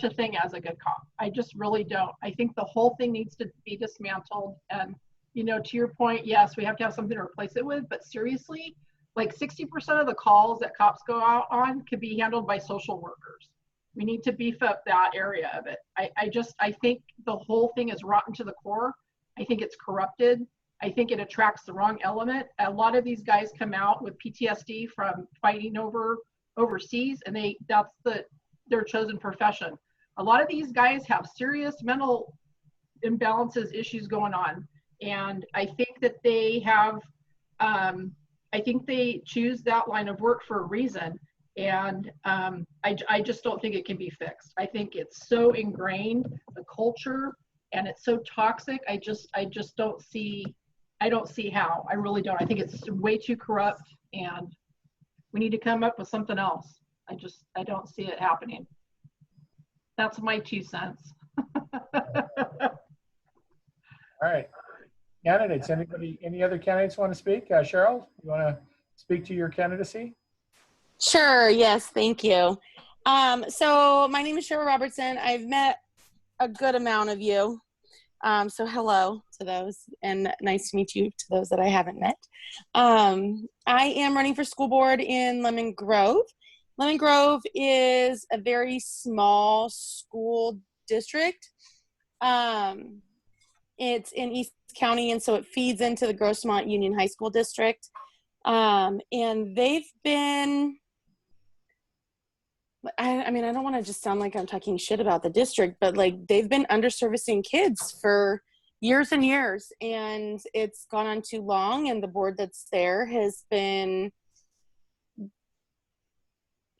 a thing as a good cop. I just really don't. I think the whole thing needs to be dismantled. And, to your point, yes, we have to have something to replace it with, but seriously, like 60% of the calls that cops go out on could be handled by social workers. We need to beef up that area of it. I think the whole thing is rotten to the core. I think it's corrupted. I think it attracts the wrong element. A lot of these guys come out with PTSD from fighting overseas, and that's their chosen profession. A lot of these guys have serious mental imbalances, issues going on. And I think that they have, I think they choose that line of work for a reason. And I just don't think it can be fixed. I think it's so ingrained, the culture, and it's so toxic. I just don't see how. I really don't. I think it's way too corrupt, and We need to come up with something else. I don't see it happening. That's my 2 cents. All right. Candidates, any other candidates want to speak? Cheryl, you want to speak to your candidacy? Sure, yes, thank you. So my name is Cheryl Robertson. I've met a good amount of you. So hello to those, and nice to meet you to those that I haven't met. I am running for school board in Lemon Grove. Lemon Grove is a very small school district. It's in East County, and so it feeds into the Grossmont Union High School District. And they've been, I mean, I don't want to just sound like I'm talking shit about the district, but like they've been underservicing kids for years and years, and it's gone on too long. And the board that's there has been,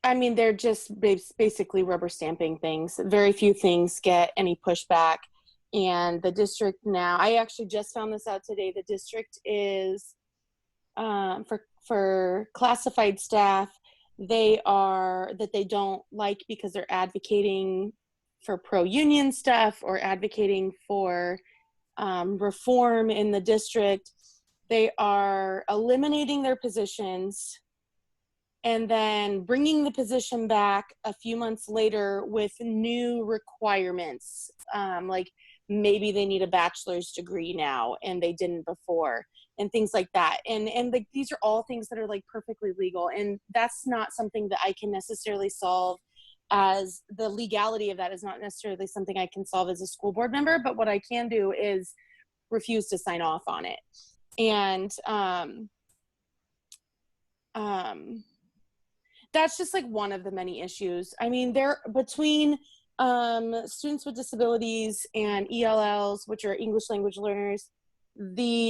I mean, they're just basically rubber stamping things. Very few things get any pushback. And the district now, I actually just found this out today, the district is, for classified staff, they don't like because they're advocating for pro-union stuff or advocating for reform in the district. They are eliminating their positions and then bringing the position back a few months later with new requirements. Like maybe they need a bachelor's degree now and they didn't before, and things like that. And like these are all things that are like perfectly legal, and that's not something that I can necessarily solve. As the legality of that is not necessarily something I can solve as a school board member, but what I can do is refuse to sign off on it. And that's just like one of the many issues. I mean, they're between students with disabilities and ELLs, which are English language learners, those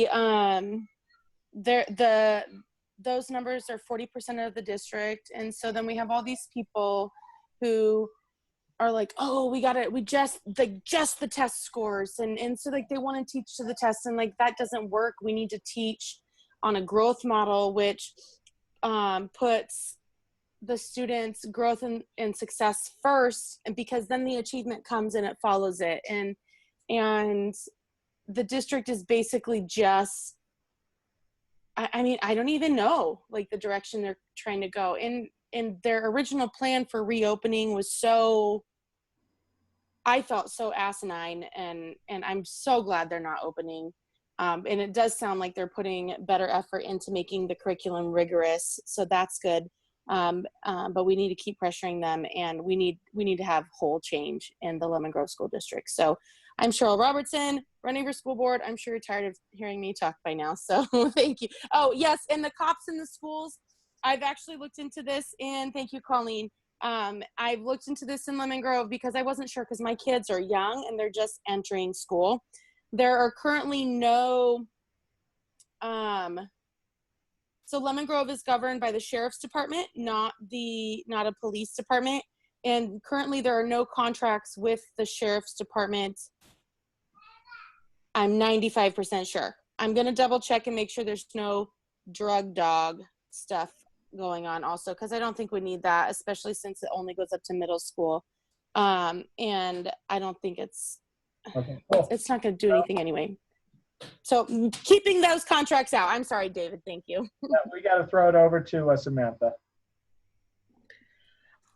numbers are 40% of the district. And so then we have all these people who are like, oh, we just the test scores. And so like they want to teach to the test, and like that doesn't work. We need to teach on a growth model, which puts the students' growth and success first, and because then the achievement comes and it follows it. And the district is basically just, I mean, I don't even know like the direction they're trying to go. And their original plan for reopening was I felt so asinine, and I'm so glad they're not opening. And it does sound like they're putting better effort into making the curriculum rigorous, so that's good. But we need to keep pressuring them, and we need to have whole change in the Lemon Grove School District. So I'm Cheryl Robertson, running for school board. I'm sure you're tired of hearing me talk by now, so thank you. Oh yes, and the cops in the schools, I've actually looked into this, and thank you, Colleen. I've looked into this in Lemon Grove because I wasn't sure, because my kids are young and they're just entering school. There are currently no, so Lemon Grove is governed by the Sheriff's Department, not a police department. And currently there are no contracts with the Sheriff's Department. I'm 95% sure. I'm gonna double check and make sure there's no drug dog stuff going on also, because I don't think we need that, especially since it only goes up to middle school. And I don't think it's not gonna do anything anyway. So keeping those contracts out. I'm sorry, David, thank you. Yeah, we got to throw it over to Samantha.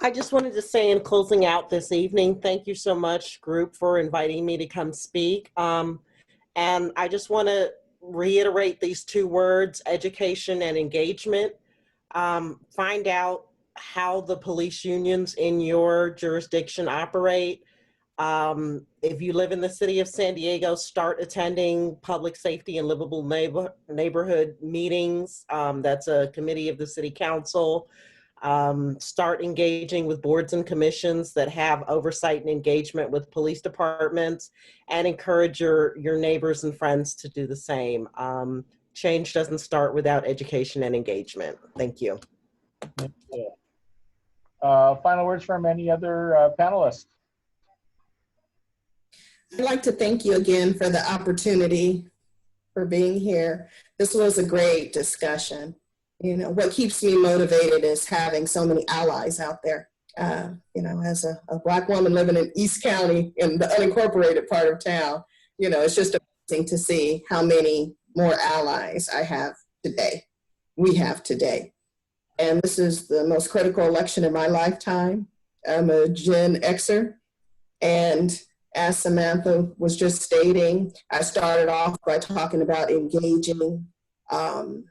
I just wanted to say in closing out this evening, thank you so much, group, for inviting me to come speak. And I just want to reiterate these two words, education and engagement. Find out how the police unions in your jurisdiction operate. If you live in the city of San Diego, start attending public safety and livable neighborhood meetings. That's a committee of the city council. Start engaging with boards and commissions that have oversight and engagement with police departments, and encourage your neighbors and friends to do the same. Change doesn't start without education and engagement. Thank you. Thank you. Final words from any other panelists? I'd like to thank you again for the opportunity for being here. This was a great discussion. You know, what keeps me motivated is having so many allies out there. You know, as a Black woman living in East County in the unincorporated part of town, you know, it's just amazing to see how many more allies I have today, we have today. And this is the most critical election in my lifetime. I'm a Gen Xer, and as Samantha was just stating, I started off by talking about engaging the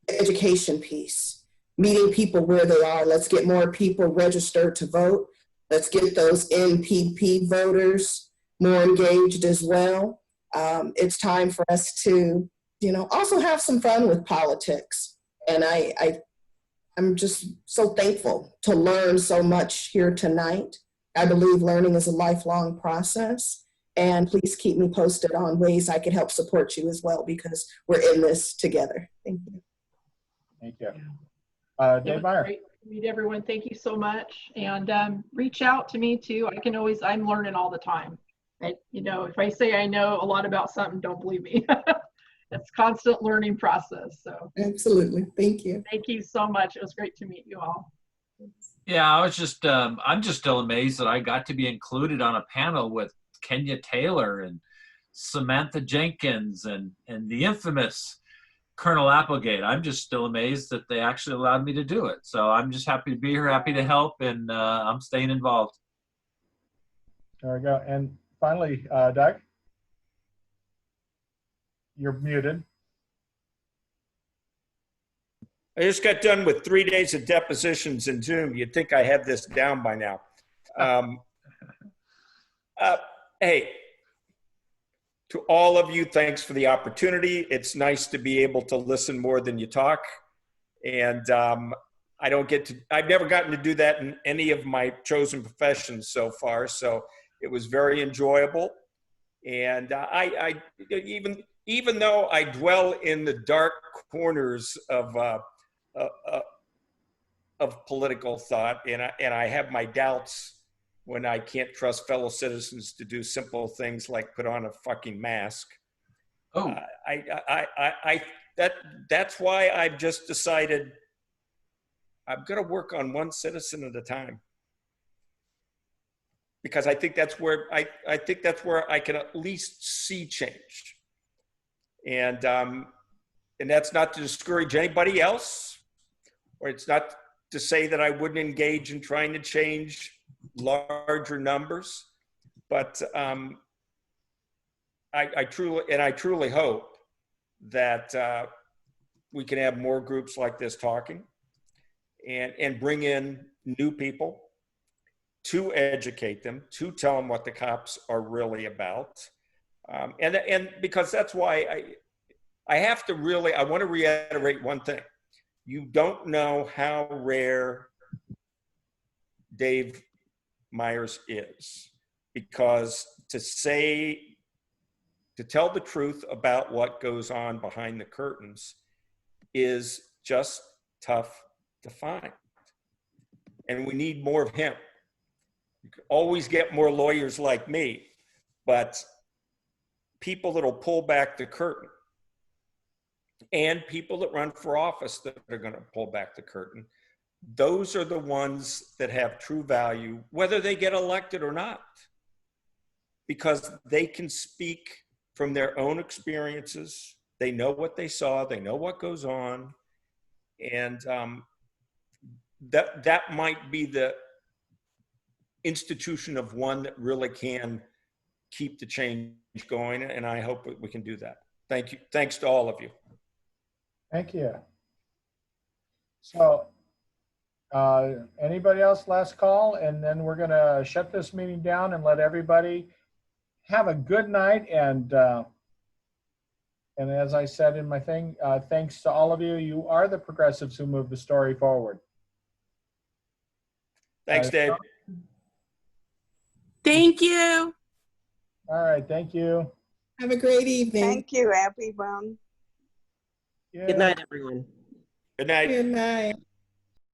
education piece, meeting people where they are. Let's get more people registered to vote. Let's get those NPP voters more engaged as well. It's time for us to, you know, also have some fun with politics. And I'm just so thankful to learn so much here tonight. I believe learning is a lifelong process. And please keep me posted on ways I can help support you as well, because we're in this together. Thank you. Thank you. It Dave was Meyer. great to meet everyone. Thank you so much. And reach out to me too. I'm learning all the time. You know, if I say I know a lot about something, don't believe me. It's constant learning process. So absolutely. Thank you. Thank you so much. It was great to meet you all. Yeah, I was just, I'm just still amazed that I got to be included on a panel with Kenya Taylor and Samantha Jenkins and the infamous Colonel Applegate. I'm just still amazed that they actually allowed me to do it. So I'm just happy to be here, happy to help, and I'm staying involved. There we go. And finally, Doug, you're muted. I just got done with 3 days of depositions in Zoom. You'd think I had this down by now. Hey, to all of you, thanks for the opportunity. It's nice to be able to listen more than you talk. And I've never gotten to do that in any of my chosen professions so far. So it was very enjoyable. And even though I dwell in the dark corners of political thought, and I have my doubts when I can't trust fellow citizens to do simple things like put on a fucking mask. Oh, that's why I've just decided I'm going to work on one citizen at a time, because I think that's where I can at least see change, and that's not to discourage anybody else, or it's not to say that I wouldn't engage in trying to change larger numbers, but I truly hope that we can have more groups like this talking, and bring in new people to educate them, to tell them what the cops are really about, and because that's why I want to reiterate one thing. You don't know how rare Dave Myers is, because to tell the truth about what goes on behind the curtains is just tough to find. And we need more of him. You can always get more lawyers like me, but people that'll pull back the curtain, and people that run for office that are going to pull back the curtain, those are the ones that have true value, whether they get elected or not, because they can speak from their own experiences. They know what they saw, they know what goes on, and that might be the institution of one that really can keep the change going, and I hope we can do that. Thank you. Thanks to all of you. Thank you. So anybody else last call? And then we're going to shut this meeting down and let everybody have a good night. And as I said in my thing, thanks to all of you. You are the progressives who move the story forward. Thanks, Dave. Thank you. All right. Thank you. Have a great evening. Thank you, everyone. Yeah. Good night, everyone. Good night. Good night.